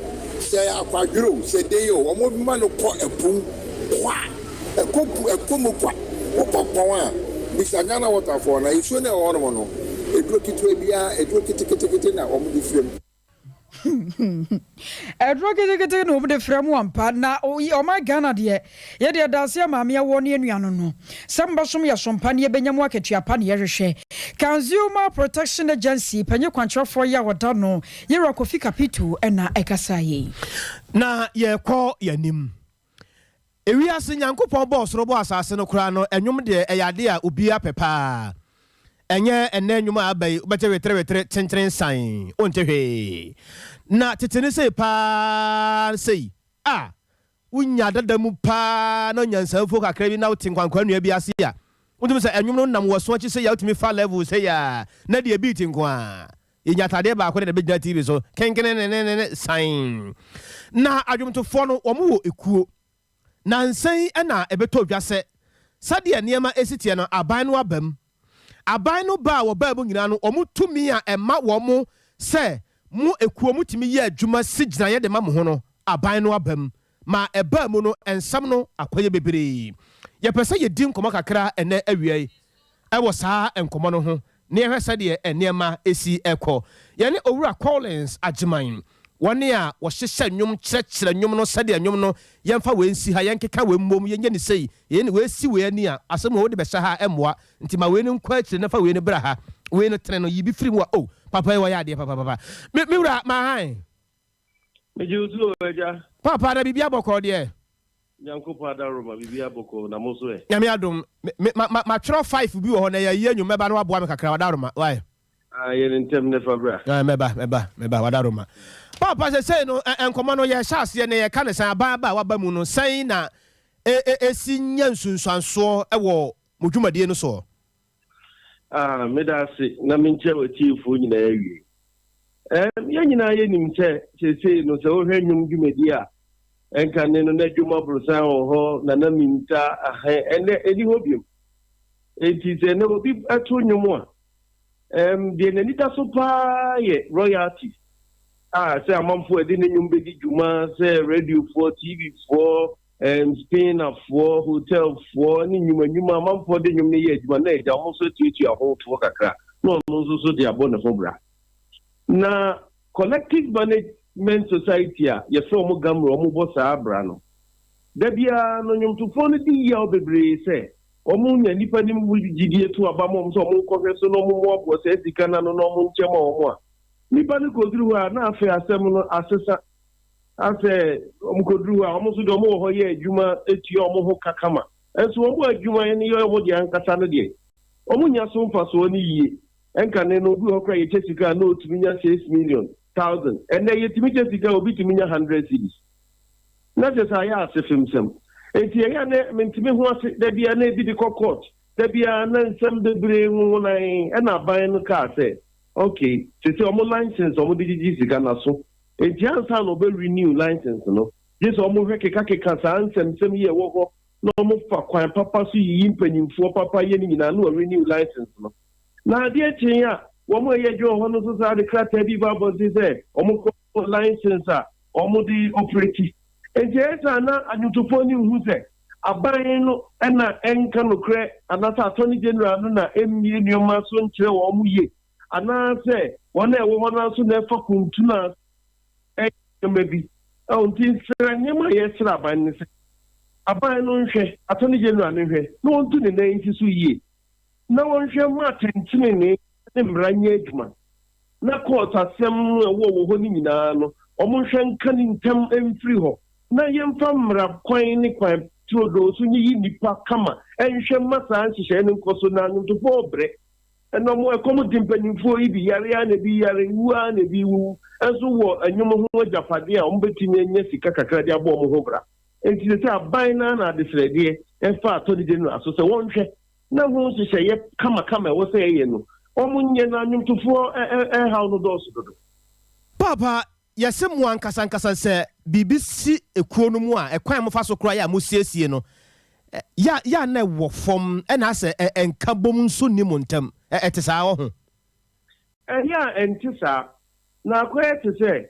say akwaduro say dey o omo bi ma no ko epun kwa ekomu kwa opopon a bisa Ghana Water for na nsuo na ho no eduro kitwe bia eduro kitikiti na omo di frem Edro kete no de frem wampa na o ma Ghana de ye de dasia maame wo ne anuano no samba som ye sompa ne benyamu akatua pa ne yehwehwe Consumer Protection Agency panye kwankyerɛfoɔ ya woda no ye rakofi kapito na ekasa yi na ye kɔ yanim ewiase Nyankopɔn bɔ soro bɔ asase no kra no enwom de eyade a obi apepa enye enne nwuma abai ubete wetere tentere san ontehwe na tetene sei pa sei unya dada mu pa no nyansanfo kakra bi na wotin kwankwa nua bi ase a wotum se enwom no nam waso achi sei ya wotumi fa level sei ya na de beat nkwa yenya tade ba ko de be gina TV so kenkene ne san na adwomtofo no omo wo ekuo na nsan na ebeto dwase sade niema esitie no aban no abam aban no ba wo ba mu nyina no omu tumi a emma wo mu se mu ekuo mu timi ye adwuma sigina ye de ma mo ho no aban no abam ma eba mu no ensam no akoye bebre ye pese ye din komo kakra ene awie ewo saa enkomo no ho ne ye hwese de enema esi ekọ ye ne owura Collins Agiman wone a wo hyehye nwom kyerɛkyerɛ nwom no sɛde nwom no yɛmfa we nsi ha yɛnkeka we mmom yɛnyɛ ne sei ye ne we si we ani a asɛm wo de bɛhyɛ ha emmoa nti ma we ne nkɔ akyire ne fa we ne bra ha we ne tene no yibi firi mu a papa ye wo ya de papa me wura ma han me juzu oja papa da bibia bɔkɔ de Nyankopa da Roma bibia bɔkɔ na moso e nyame adom ma twerɛ 5 bi wɔ hɔ na yɛ nwom meba no aboa me kakra wada Roma why ye ntem ne fabra meba wada Roma papa say no enkomo no ye hyase ne ye ka ne san ba waba mu no san na esi nya nsunsuanso e wo modwumadie no so me da se na me nche watiefo nyina awie ye nyina ye nim che say no se wo hwɛ nwum dwumadi a enka ne no na dwuma brosan ho na minta ene edi hobium enti se no bi ato nwum a de nanita so pa ye royalty say amamfo edi ne nwum bedi dwuma say radio for TV for spinner for hotel for ni nwuma amamfo de nwum ne ye dwuma na eja mo so tutu aho to kakra no so de abone fo bra na collective management society a ye so mo gamro mo bo sa abra no da bia no nwumtufo no di ya obebre say omu nya nipa ni mu gidie to abamo so omu kohwe so no mu obo se sika na no mu nchema omu a nipa ni koduru ha na afi asem no asesa ase omu koduru ha omu so do omu ho ye adwuma etie omu ho kakama enso omu adwuma ni ye omu de ankasa no de omu nya so mfa so ni yie enka ne no obi ho kra ye sika na otumi nya 6 million 1000 ene ye timi sika obi timi nya 100 cedis na je sa ya asefem sem enti ya ne mentimi ho ase da bia na bi di court da bia na nsem bebre hu na na ban no ka se okay se omo license omo di sika na so enti ansa no be renew license no jesu omo hweke kaka sa nsem ye wo ho na omo fa kwan papa so yi mpanyimfo papa ye ni na no renew license no na de etin ya wo mo ye jo ho no so sa de krata bi ba bo se omo ko license a omo di operate ejesa na anyutufo ni hu se aban no na enka no kre anasa attorney general no na emie nioma so nkyere wo mu ye anase wona ewo ho na so na fa kuntu na mebi o ntin sra nyema ye sra aban ni se aban no nhwe attorney general no hwe no ntu ne nan nti so ye na won hwe ma tentine ne mranye adwuma na court asem no wo ho ni nyina no omo hwe nka ni ntam emfiri ho na yemfa mra kwan ni kwan trodo so nyi nipa kama enhwe masa nhyehyɛ ne nkoso na no fo bre eno mo ekomo dimpanimfo ibi yare ya na bi yare wua na bi wu enso wo anyom ho ajapade a ombetimi anya sika kakra de abo mo ho bra enti se aban na adesrede efa atodi de no aso se wonhwe na ho nhyehyɛ kama wo se ye no omo nye na anyomtofo haw no do so dodo papa yɛsɛ mu ankasa sɛ BBC ekuo no mu a ɛkwan mo fa so kora ya mo siesie no ya na wɔ fam ɛna sɛ enka bom nso ni mo ntam ɛte saa wɔ ho ya enti saa na akɔyɛ te sɛ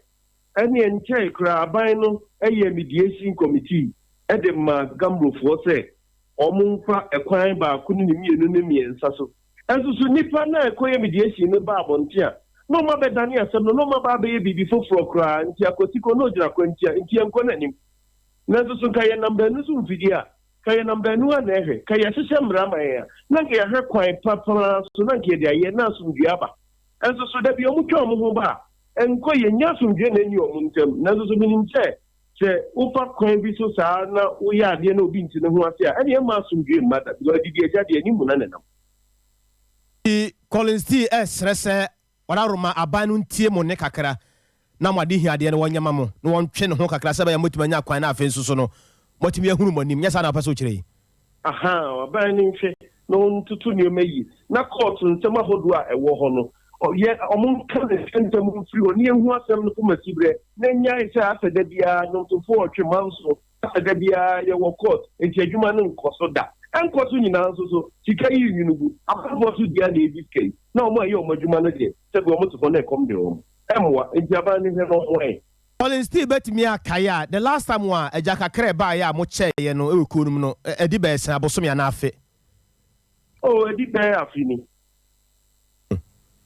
ɛne nkyɛe kora aban no ɛyɛ mediation committee ɛde ma gamrofoɔ sɛ ɔmo mfa ɛkwan baako ne mmienu ne mmiɛnsa so ɛnso so nipa na ɛkɔyɛ mediation no ba abɔnte a no ma be dani asem no ma ba be bibi foforo kra nti akotiko no jira kwantia nti enko nanim na so ka ye number no so mfidi a ka ye number no na ehwe ka ye hyehyɛ mra ma ye na ka ye hwe kwan papa so na ka ye de ye na so ndua ba enso so da bi omu twa omu ho ba enko ye nya so ndua na ni omu ntem na so bi nim sɛ ufa kwan bi so saa na wo ya ade na obi nti ne ho ase a ene ma so ndua ma da bi odi bi eja de ni mu na nenam Collins D stress wala roma abanu ntie mo ne kakra na mo ade hiade ne wonyama mo na wontwe ne ho kakra sɛ ba motuma nya kwan na afen so no motumi ahunu mo nim nya sa na paso kire aha abanu nhwe no ntutu ne omayi na court nsɛm ahodo a ɛwɔ hɔ no ye omun kan nsɛm mfiri hɔ ne ehu asɛm no kuma sibre na nya sɛ asɛda bia no to fo ɔtwe manso asɛda bia ye wɔ court enti adwuma no nkɔso da Enko so nyina so sika yi yunugu afọ so dia na ebi na omo ayi omo adwuma no de se go omo to for na ekom de omo emwa entiaba ni hwe no ho Collins still betimi akaya the last time wa eja kakra ba ya mo che ye no e ku num no edi be san abosom ya na afe edi be afi ni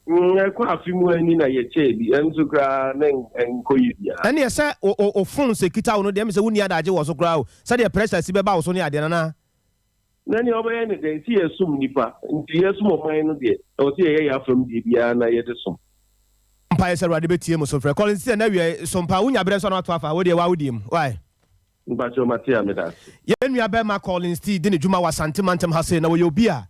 ko afi mu ani na ye che bi enso kra na enko yi bia ene se o phone sekita wo no de me se woni adaje wo so kra o se de pressure si be ba wo so ni ade na nani obeye ne de si esum nipa nti esum oman no de o si ye ya from de bia na ye de som Sompa yes already betie mo so frɛ Collins na wie Sompa wunya brɛ so na to afa wo de wa wodiem why mbacho matia me that ye nua be ma Collins de ne dwuma wa santimantem ha se na wo ye obi a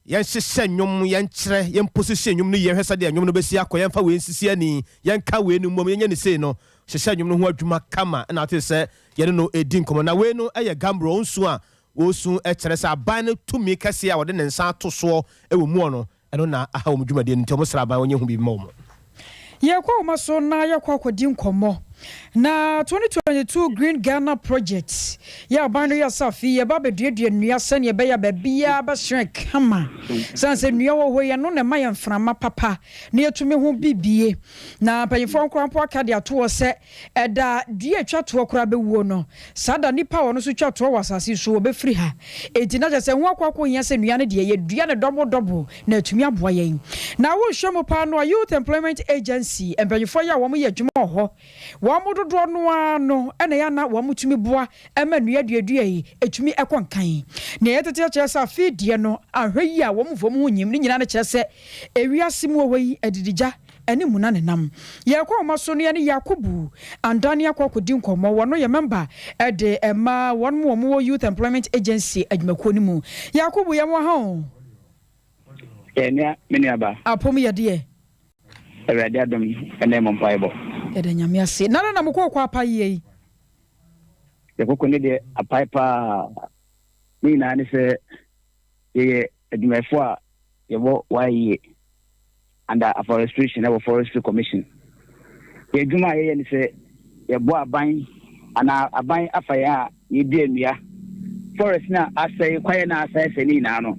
yen hyehyɛ nwom yen kyerɛ yen position nwom no ye hwɛ de nwom no besi akɔ yen fa we nsisi ani yen ka we no mom yen ne sei no hyehyɛ nwom no ho adwuma kama na ate sɛ ye no edin komo na we no eye gambro onsu a osu kyerɛ sɛ aban no tumi kɛse a wode ne nsa to so e wo mu no ɛno na aha wo dwuma de nti mo sra aban onye hu bi ma wo Yekwa umaso na yekwa kodi nkomo na 2022 Green Ghana project ya bando ya safi ya babe duedue nnua sane be ya babia ba shrek kama sanse nnua wo hoye no ne ma ya mframa papa na yetumi ho bibie na panyifo nkrampo aka de ato se eda due atwa to kora bewuo no sada nipa wo no so twa to wasase so obefiri ha enti na jese ho akwakwo hia se nnua ne de ye dua ne double na atumi aboa yen na wo hwemo pa no Youth Employment Agency empanyifo ya wo mo ye adwuma ho wamudodo no ano ene ya na wamutumi boa emanu aduadua yi etumi ekonkan na yetete kyerese afidie no ahwe yi a wamufom ho nyim ni nyina ne kyerese ewiase mu owi adidija ene muna ne nam yakwa omaso no ne Yakubu andani akokodi nkomo wono ye member de ema won mo Youth Employment Agency adwumako ni mu Yakubu ye mo ha enya meniaba apom ye de Eradi adom ene mo mpaibo ede nyame ase na mko kwa apaye ye koko ne de apaipa ni na ne se ye adumefo a ye bo waye under afforestation or forestry commission ye duma ye ne se ye bo aban ana aban afaya ye di enua forest na asai kwaye na asai se ni na no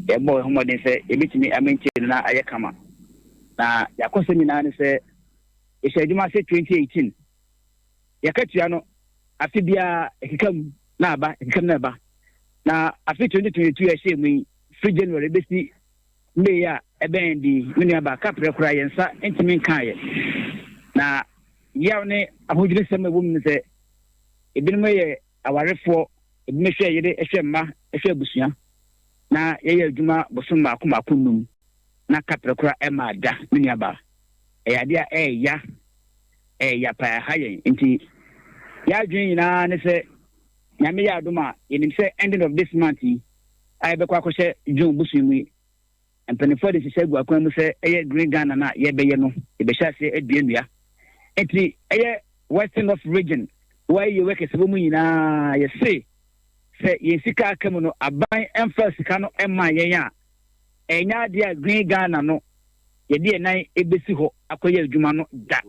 ye bo homode se ye bitimi amenche na aye kama na yakose ni na ne se Ishejuma se 2018 yakatua no afi bia ekikam na aba ekikam na aba na afi 2022 ehye mu free January besi May ya eben di mini aba kapre kura yensa ntimi kan ye na yaw ne ahodire sem ewo mu se ebinum ye awarefo ebinum hwe yede ehwe mma ehwe abusua na ye adwuma bosom maako num na kapre kura ema da mini aba eyadia ya pa haye nti ya dwen na ne se nyame ya adoma yenim se ending of this month ai be kwa kwose June busumu empenifo de sise gwa kwa mu se eye Green Ghana na ye beye no e be hya se aduanua nti eye Western of region why you work se bomu nyina ye se yesika akamu no aban emfa sika no ema yen a enya dia Green Ghana no ye de nan ebesi ho akoye adwuma no da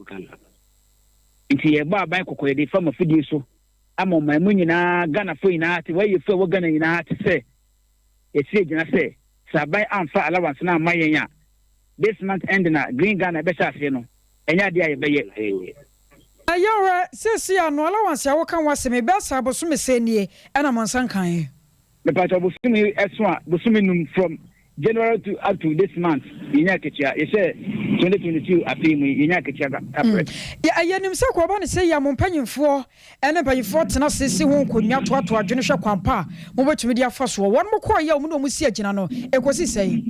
nti ye ba ban kokoye de fama fidie so ama mamu nyina Ghana fo nyina ati why you fo wo Ghana nyina ati se ye se gina se sabai amfa allowance na mayen ya this month end na Green Ghana be sha se no enya de aye be ye ayara sesi anu allowance awo kan waseme be sa boso me se nie na monsan kan me pa to boso me eswa boso me num from January to up to this month yinya kechia ye say 2022 apimu yinya kechia kapre ya ayenim se ko ba ne se ya mompanyimfo ene mpanyimfo tena sesi ho konwa to adwene hwe kwampa mo betumi dia faso won mo ko ya mo no mo si agina no ekosi sei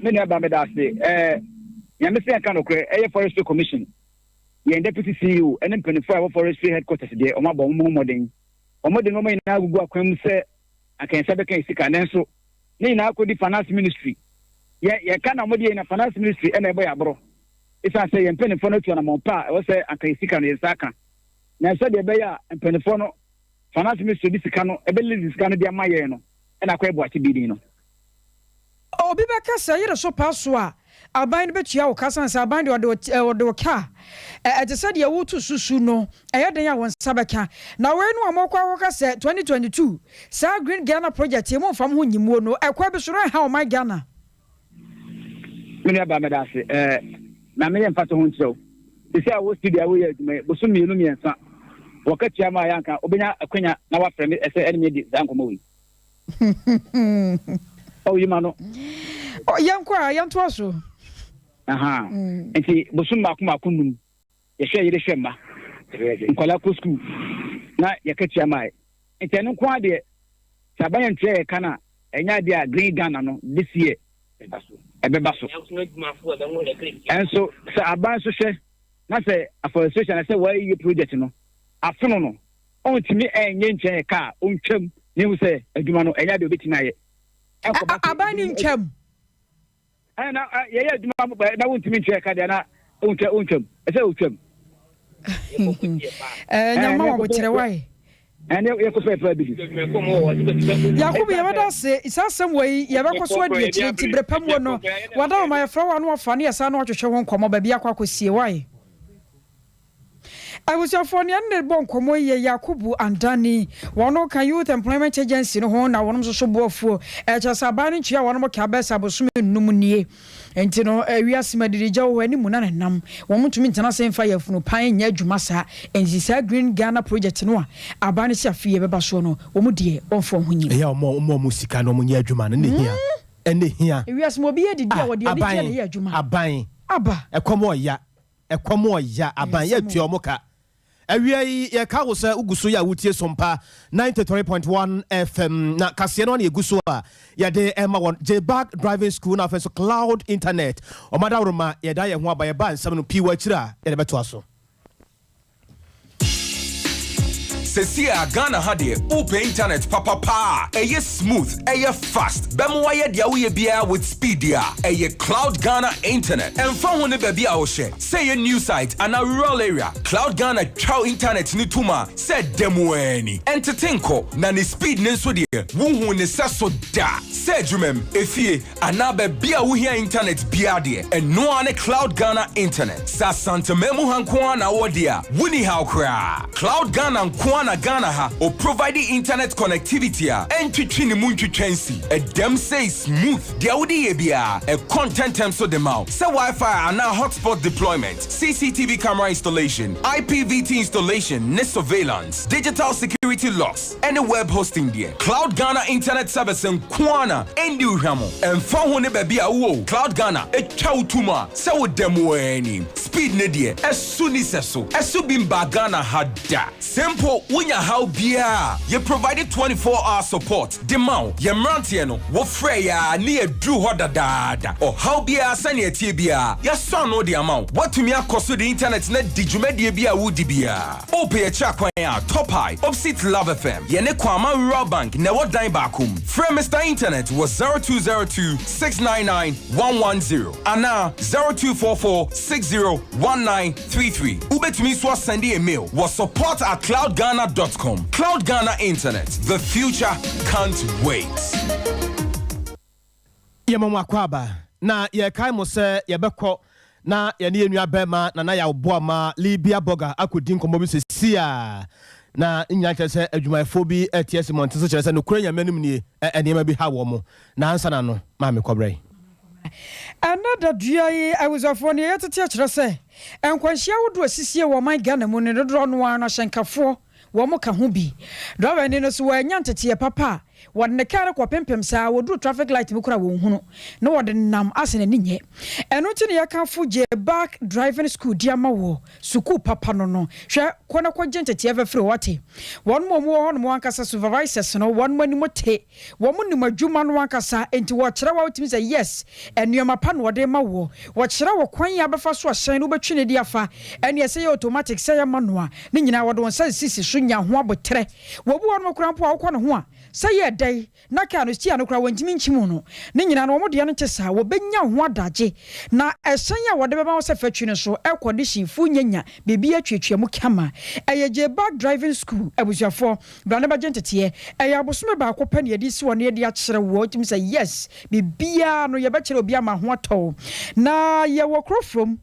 me ne ba me da se nyame se kan okre forestry commission ye deputy CEO ene mpanyimfo a forestry headquarters de o ma bo mo modern o modern mo ina gugu akwam se akansa be kan sika nenso ni na akodi finance ministry ye kana mo de na finance ministry ena ebo ya bro isa say ye mpanyimfo no tuana mo pa o se akan sika no yesaka na so de be ya mpanyimfo no finance ministry di sika no ebe le sika no de amaye no ena kwa ebo ati bidi no obi be ka say ye so pa so a aban betua wo kasan sa aban de ode ka ete said ye wutu susu no den ya won sabeka na we no amokwa akoka se 2022 sa Green Ghana project ye mo fam ho nyimuo no ekwa bi soro ha o my Ghana me ya ba me da se na me yem fato ho ntiro isi a wo studio wo ye adwuma bo so mienu miensa wo ka tia ma yanka obenya akwanya na wa frame ese enemy di zankomo wi oh you mano oh yankwa yanto aso aha enti bo so makoma kunum ye hwe yire hwemma nkola ko school na ye ka tia ma enti eno kwa de saban ntre kana enya de a Green Ghana no this year ebebaso enso sa aban so hwe na say afforestation na say why you project no afono no ontimi enye nche ka ontwam ni hu say aduma no enya de obetina ye aban ni ntwam na ye aduma na ontimi nche ka de na ontwam say ontwam nyama wo kire wai ene ye ko fe fa bi Yakubu ye wada se isasem wei ye be koso adi akire ti brepam wo no wada o my fra wa no ofa ne yesa na otwehwe ho nkomo ba bia kwa kosie wai I was your phone and bon komo ye Yakubu Andani wono kan youth employment agency no ho na wono so boafo e chasa ba ni chia wono mo ka besa bosume num nie enti no wiase madirija wo ani mu na nam wo mutumi ntana semfa yafunu pan nya adwuma sa enzi sa Green Ghana project no a abane sia fie beba so no wo mu die onfo ho nyi ya mo musika no mo nya adwuma no ne hia ene hia wiase mo bi edidi a wo de ne hia ne ya adwuma aban aba ekomo ya aban ya tuo mo ka awia ye ka wo se uguso ya wutie Sompa 93.1 FM na kase no na eguso a ya de ema won J-Back driving school na so cloud internet o madaroma ye da ye ho aba ye ba nsam no piwa kira ye de beto aso Sesia Ghana hade open internet papa eye smooth eye fast bemo waye dia wo ye bia with speed dia eye Cloud Ghana internet and fa ho ne ba bia wo hye say a new site and a rural area Cloud Ghana chow internet ni tuma say demo ani entertainko na ne speed ne so de wo hu ne saso da say dwumem efie ana ba bia wo hia internet bia de and no ane Cloud Ghana internet sa santa memu hanko na wo dia wuni how kra Cloud Ghana na Ghana ha or providing internet connectivity and twitchini muntwitwensi a dem say smooth dia wodi ebia a content term so dem out say Wi-Fi and now hotspot deployment CCTV camera installation IPVT installation net surveillance digital security locks and a web hosting there Cloud Ghana internet service and kwana endi uhamo and fa ho ne ba bia wo Cloud Ghana e twa utuma say wo dem weni speed ne die esuni seso esu bimba Ghana hada simple Unya how bia you provided 24-hour support demau ye mrantie no wo frɛ ya ne edru hoda dada or how bia sane atie bia ya so no the amount what to me akoso the internet na digumedie bia wudi bia ope cha kwan ya top high opposite Love FM ye ne kwama rural bank na wo dan bakum frɛ Mr Internet was 0202 699 110 ana 0244601933 ubetumi so send a mail was support@cloudghana.com Cloud Ghana Internet. The future can't wait. Yemamo akwaba na ye kai mo se ye bekọ na ye ne enua bema na ya obo ama Libya burger akodi nkomo bi sesia na nya kyerese adwumayefo bi ats monte so kyerese no kura nyamenum nie enema bi ha wo mo na ansa na no ma me kobrai another dua I was of one year to kyerese enkwanhia wodo asisie wo man Ghana mu ne dodro no an hyenkafo wo ka ho bi driver ni no so wanya ntete papa wode ne kare ko pempem saa wodu traffic light bi kura wo hunu na wode nam asene ni nye eno ti ne yakafo J-Back driving school diama wo suku papa no no hwe kona ko ntete efefre wote won mo ho no mo ankasa supervisors no won mo ni mote wo mo ni madwuma no ankasa enti wo kire wa otimi say yes enuama pa no wode ma wo kire wo kwan ya befa so ahyen no betwe ne dia fa ene say automatic say manual ni nyina wode won say sisi so nya ho abotre wo bu won mo kura mpo akọ no ho a say ye day na ka no stia no kra wantimi nchimu no ne nyina no omode no kyesa wo benya ho adaje na ehyen ya wode beba wo se fatwi no so ekode shifu nyanya bebi atwetwe mu kama eyeje back driving school abusuafo brane ba gentete eye abosome ba akopɛ ne edi si wo ne edi akyere wo timi say yes bibia no ye be kyere obi ama ho atɔ na ye wo krofrom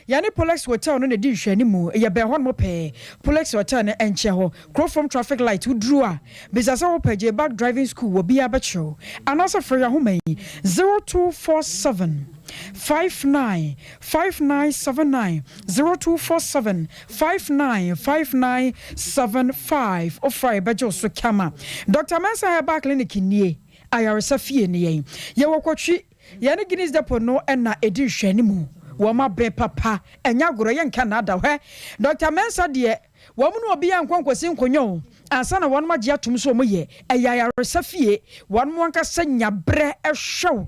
yani Polex Hotel no ne di hwani mu ye be hɔ no pɛ Polex Hotel ne enche hɔ from traffic light udru a bizasa wo pɛ je back driving school wo bia be kyerɛw anasa for ya homa 0247 595979 0247 595975 ofra bejo so kama Dr. Mensa Herbal Clinic nie ayaresa fie ne yen ye wo kwatwi ye ne Guinness Depot no na edi hwani mu woma be papa enya goro ye nka na da hwe Dr. Mensa de womu no obi yankwankwasi nkonyo ansa na wonma gye atum so mo ye eyayaresa fie wonmo anka sanya bre ehwew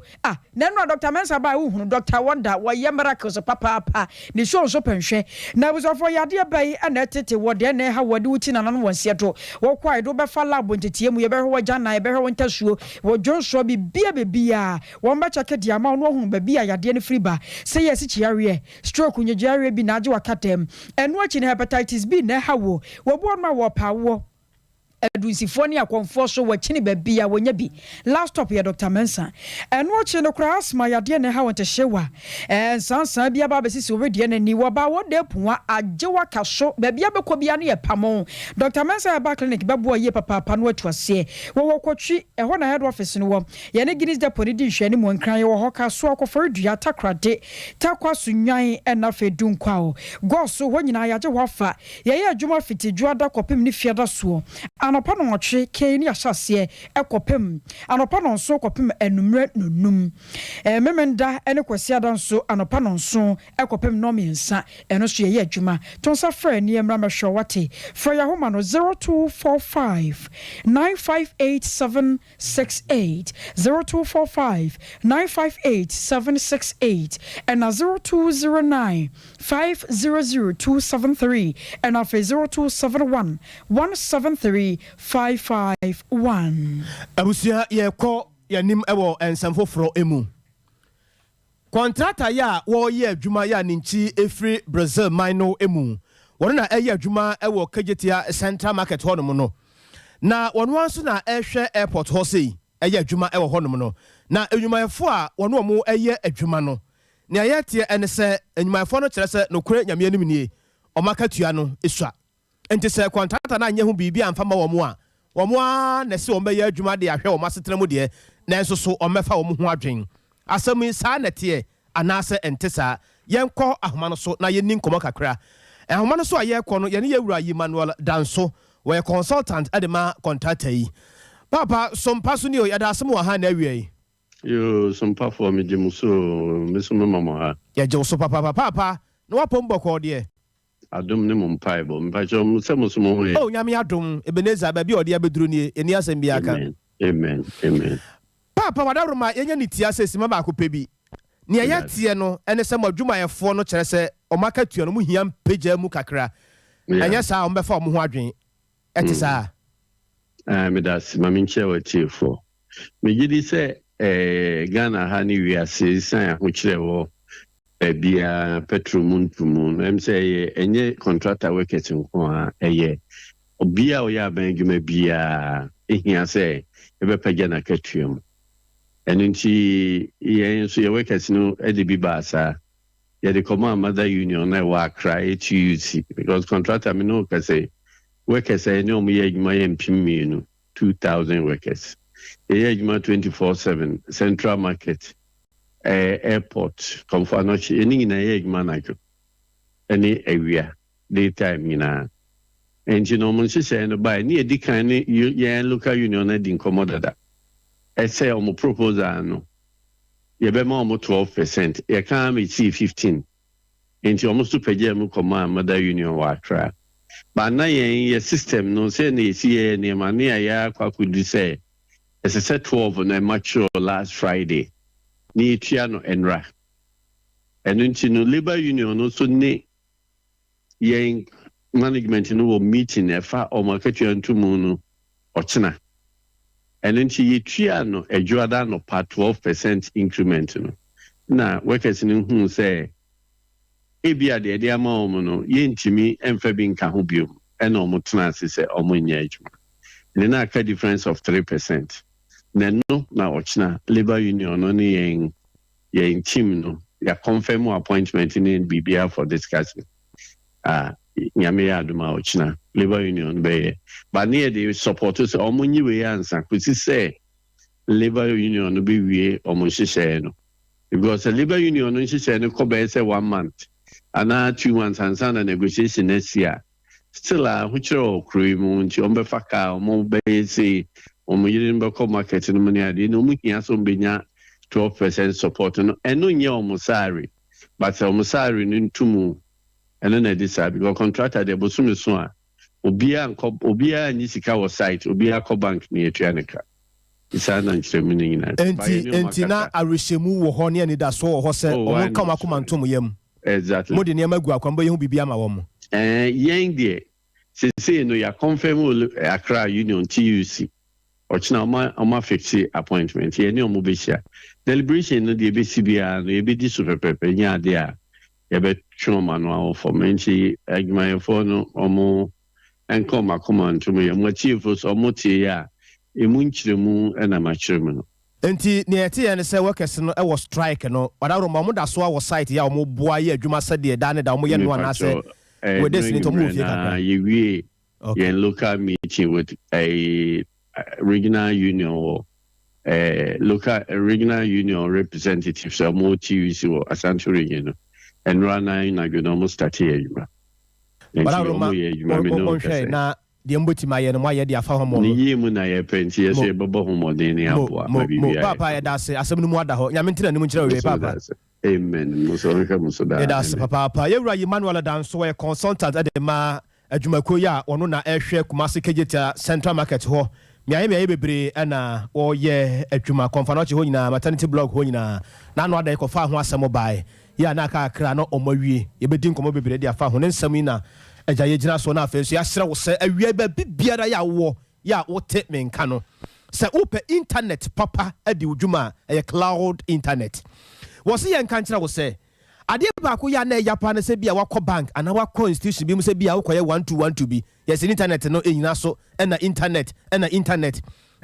na no Dr. Mensa ba wo hunu Dr. Wonder wo ye miracles papa ni so penhwe na busofo yade bai na tete wo de na ha wode wuti na no wonse to wo kwai do be fa lab ntetie mu ye be hwe gya na ye be hwe ntasuo wo dwonso bi bia won ba cheke dia ma no hunu ba bia yade ne free ba say yes chiare stroke nyejare bi na age wakatem eno achi na hepatitis B na wo bo ma wo pa wo adusifo ne akonfo so wakini babia wonya bi last stop ya Dr. Mensa eno ochi no kra asma yade ne ha wonte hyewa sansan bia ba besisi obedie ne ni wo ba wo de puwa ajewa kaso babia bekọ bia ne ye pamo Dr. Mensa Herbal Clinic bebo ye papa no atuase wo kwotwi eho na head office no wo ye ne Guinness Depot di hwani mo nkran ye wo ho kaso akofo dua takrade takwaso nwan na fedun kwa o goso ho nyina yaje ho fa ye ye adwuma fitidua da kopem ne fiada so anopa no otwe keni asase ekopem anopa no nso kopem enumre nunum memenda ene kwasi adanso anopa no nso ekopem no miensa eno so ye adwuma tonsa fra ni emra mehwe wate fra ya homa no 0245 958768 0245 958768 and 0209 500273 and 0271 173 551 abusia ye ko yanim ewo ensamfoforo emu contractor ya wo ye adwuma ya ninchi efri Brazil mino emu wona na eye adwuma ewo Kajetia Central Market honom no na wono anso na ehwe airport ho sei eye adwuma ewo honom no na enwumayefo a wono mo eye adwuma no ne ayete ene se enwumayefo no kire se nokure nyame anim nie omakatua no esua enti se contractor na anye ho bibia amfama wo mo a na se wo be ye adwuma de ahwe wo masetena mu de na enso so omefa wo ho adwen asami sa na te anase entesa yenko ahoma no so na yeni nkomo kakra ahoma no so ayekọ no yene yewura yi Manuel Danso we consultant adema contractor yi papa Sompa so ni o yada asem wa ha na awie yo Sompa for me jimuso mesume mama ha ya je so papa no wapom boko de adom ne mum paibo mpacho musemusumo ho oh nyame adom Ebenezer ba bi ode abeduru ni eni asem bi aka amen papa wadaruma yenya ni tia sesi ma ba ko pebi ne ayatie no ene se madwumayefo no kire se omaka tua no mu hia mpagya mu kakra anya sa ombefa omo ho adwen eti sa me das ma minche wa tiefo me gidi se Ghana ha ni wiase san ho kire wo bia petromuntumu em say enye contractor workers nko a obia o ya ban dwuma bia ehia se ebe pagya na katuam enunti yen so ye workers no edibi baasa ye de command mother union na wa cry TUC because contractor me no ka say workers ay no me adwuma ye mpimmienu 2000 workers ye adwuma 24/7 Central Market airport komfanochi eni na ye adwuma na jo eni awia daytime nyina enji no mun sise no by ni edikan ni ye local union na din komodada say omo proposal no ye be ma omo 12% ye kan me see 15 enti omo superje mu command mother union wa tra ba na ye system no say na esi ye ne ma na ya kwakudu say it's a 12 na mature last Friday ni tia no enra enunti no labor union no so ne ye management no wo meeting efa o market yantumu no ochina and then she triano a Jordan no part 12% increment no. Na workers in who say ebia de dia ma omo no yentimi emfa bi nka ho biom ena omo tena se omo nya adwuma. Ne na ka difference of 3%. Na no na ochna labor union no ne yen team no ya confirm appointment in BBR for discussing. Nyame ya aduma ochna labor union be but near the supporters omo nyi we answer kusi say labor union no be wie omo hihye no because the labor union no hihye no ko be say 1 month and 2 months and some negotiation next year still huchiro okru mu nti ombe faka omo be say omo yirin be ko market no money ade no mu hia so benya 12% support no eno nye omo salary but omo salary no ntumu eno na decide because contractor de bosumi so a obia nyi sika wo site obia ko bank ni etuaneka isana nchiremu ni nyina enti na arishemu wo ho ne ani da so wo ho se omo ka makoma ntom yam exactly modi ne magu akwamba yehu bibia ma wo mo yen de se no ya confirm Accra Union TUC ochina oma fix appointment ye ne omo be share deliberation no de be sibia no ye be di super pepe nya de a ye be choma no for menchi agma for no omo enko makoma ntom ye mo chief so omo tie ya emunchiremu ena machiremu no enti ne ete ye ne se workers no e was strike no odaro mo da so a site ya omo boa ye adwuma sade da ne da omo ye no na se we destiny to move here ye we yen local meeting with a regional union or local regional union representatives so mo TUC or Asante region and rana na go no start here na de mboti ma ye no ye de afa ho mo ni yimu na ye penti ye se bebo ho mo de ni aboa ma bibia papa ye da se asem no mu ada ho nyame ntina ni mu nkira we papa amen muso da ye da se papa ye wura Emmanuel dan so ye consultant ade ma adwumako ya ono na ehwe Kumasi Kejeta Central Market ho miaye bebre na wo ye adwuma konfanoche ho nyina maternity blog ho nyina na no ada ye kofa ho asem bae ya na aka akra no omawie ye bedi nkomo bebre de afa ho ne nsam na eja ye gina so na afa so ya sere wo se awia ba bibiara ya wo ya wo te menka no se ope internet papa adi udwuma e cloud internet wo se ye nka nkyira wo se ade ba ko ya na ya pa na se bia wakọ bank ana wakọ institution bi mu se bia wakọ ye 1212 bi yes internet no enyina so na internet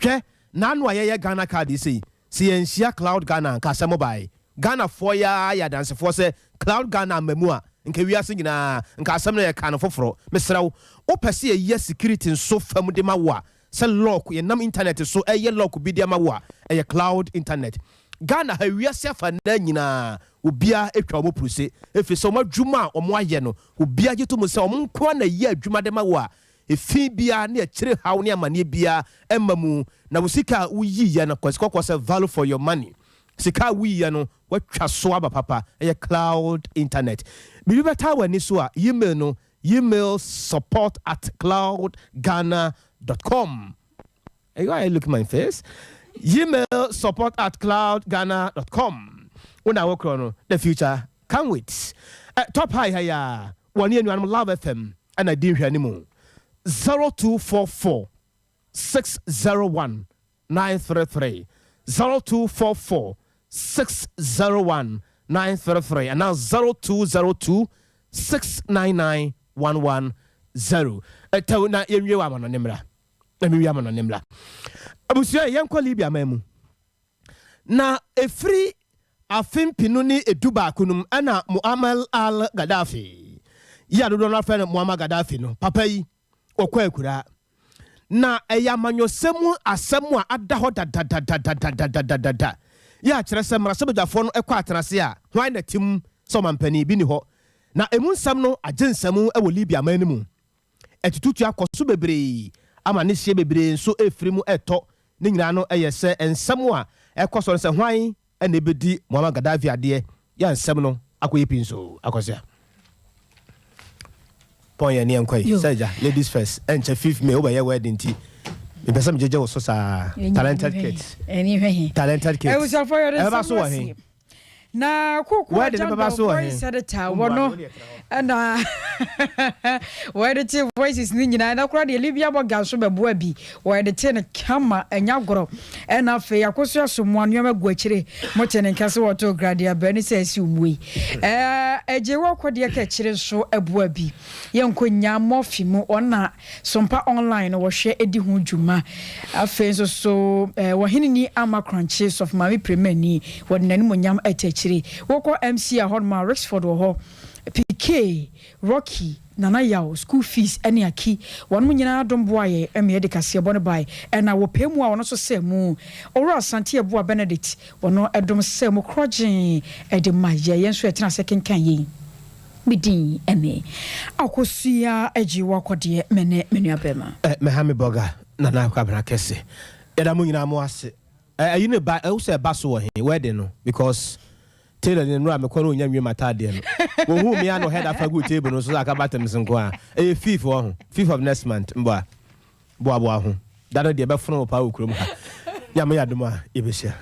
hwe na anu aye Ghana card sei se ye nsia cloud Ghana ka se mobile Ghana for ya dance for se cloud Ghana mamu a nka wiase nyina nka asem na ye kan foforo mesrawo opese ye security so fam de mawa se lock ye nam internet so ye lock bi de mawa ye cloud internet Ghana ha wiase afa na nyina obia etwa mo pruse efi so madwuma omo aye no obia gye to mo se omo nko na ye adwuma de mawa efi bia na kire hawo ne amane bia emamu na wusika uyi ye na kwase value for your money sika wiye no watwa so aba papa cloud internet bibi beta wani so a email no email support@cloudghana.com I look my face email support@cloudghana.com una wokro no the future can't wait top high ya one year no Love FM and I din hwani mu 0244 601 933 0244 601 933 and now 0202 699 110 etawna yenwie wa mano nimra emi wi mano nimra abusia yenko Libya mamu na efri afimpinu ni eduba kunum ana Muammar al-Gaddafi ya do na fa Muammar Gaddafi no papa yi okwa akura na eyamanyosemu asemu a adaho da ya kire se mara sebejafo no ekwa atrase a hwan na tim so mampani bi ni ho na emu nsam no agensam e wo Libya man mu etututu akoso bebre ama ne hye bebre nso efiri mu eto ne nyina no eyese ensam a ekoso se hwan na ebedi Muammar Gaddafi ade ya nsam no akoye pinso akosia ponya ne enkwai seja ladies first enche 5 May oba ye wedding ti me pesa me jeje wo so sa talented kids anyway talented kids I was for your na kuku jamba voice editor wono na edit voices ni nyina na kura de Libya boga so beboa bi edit ne kama anyagoro na afi akoso asomuanu amaguachire mo tene nkase woto gradia bani se asi umui eje wokode ka chire so eboa bi yenkonya mofi mu ona sompa online wo hwe edi ho dwuma afi so wahinini amakranches of mami premeni wodnani monyam atachire woko MC a Hodma Rexford wo ho PK Rocky Nana Yao school fees any aki one munyina domboaye eme de kase bone bai na wo pemu a wono so se mu owura Santi Eboa Benedict wono edom se mu krogen e de maye yenso etina second kan yin bidin ene akosua ajiwa kode mene abema mehame boga nana kwabra kese eda munyina mo ase ayi ne ba e wo se ba so wo he wede no because Taylor ni nura me kono nya nwie matade no wo hu me ano head afa good table no so aka batem senko a e fifth of next month mboa boa ho dado de be fono pa okrom ha ya me yadoma e be sia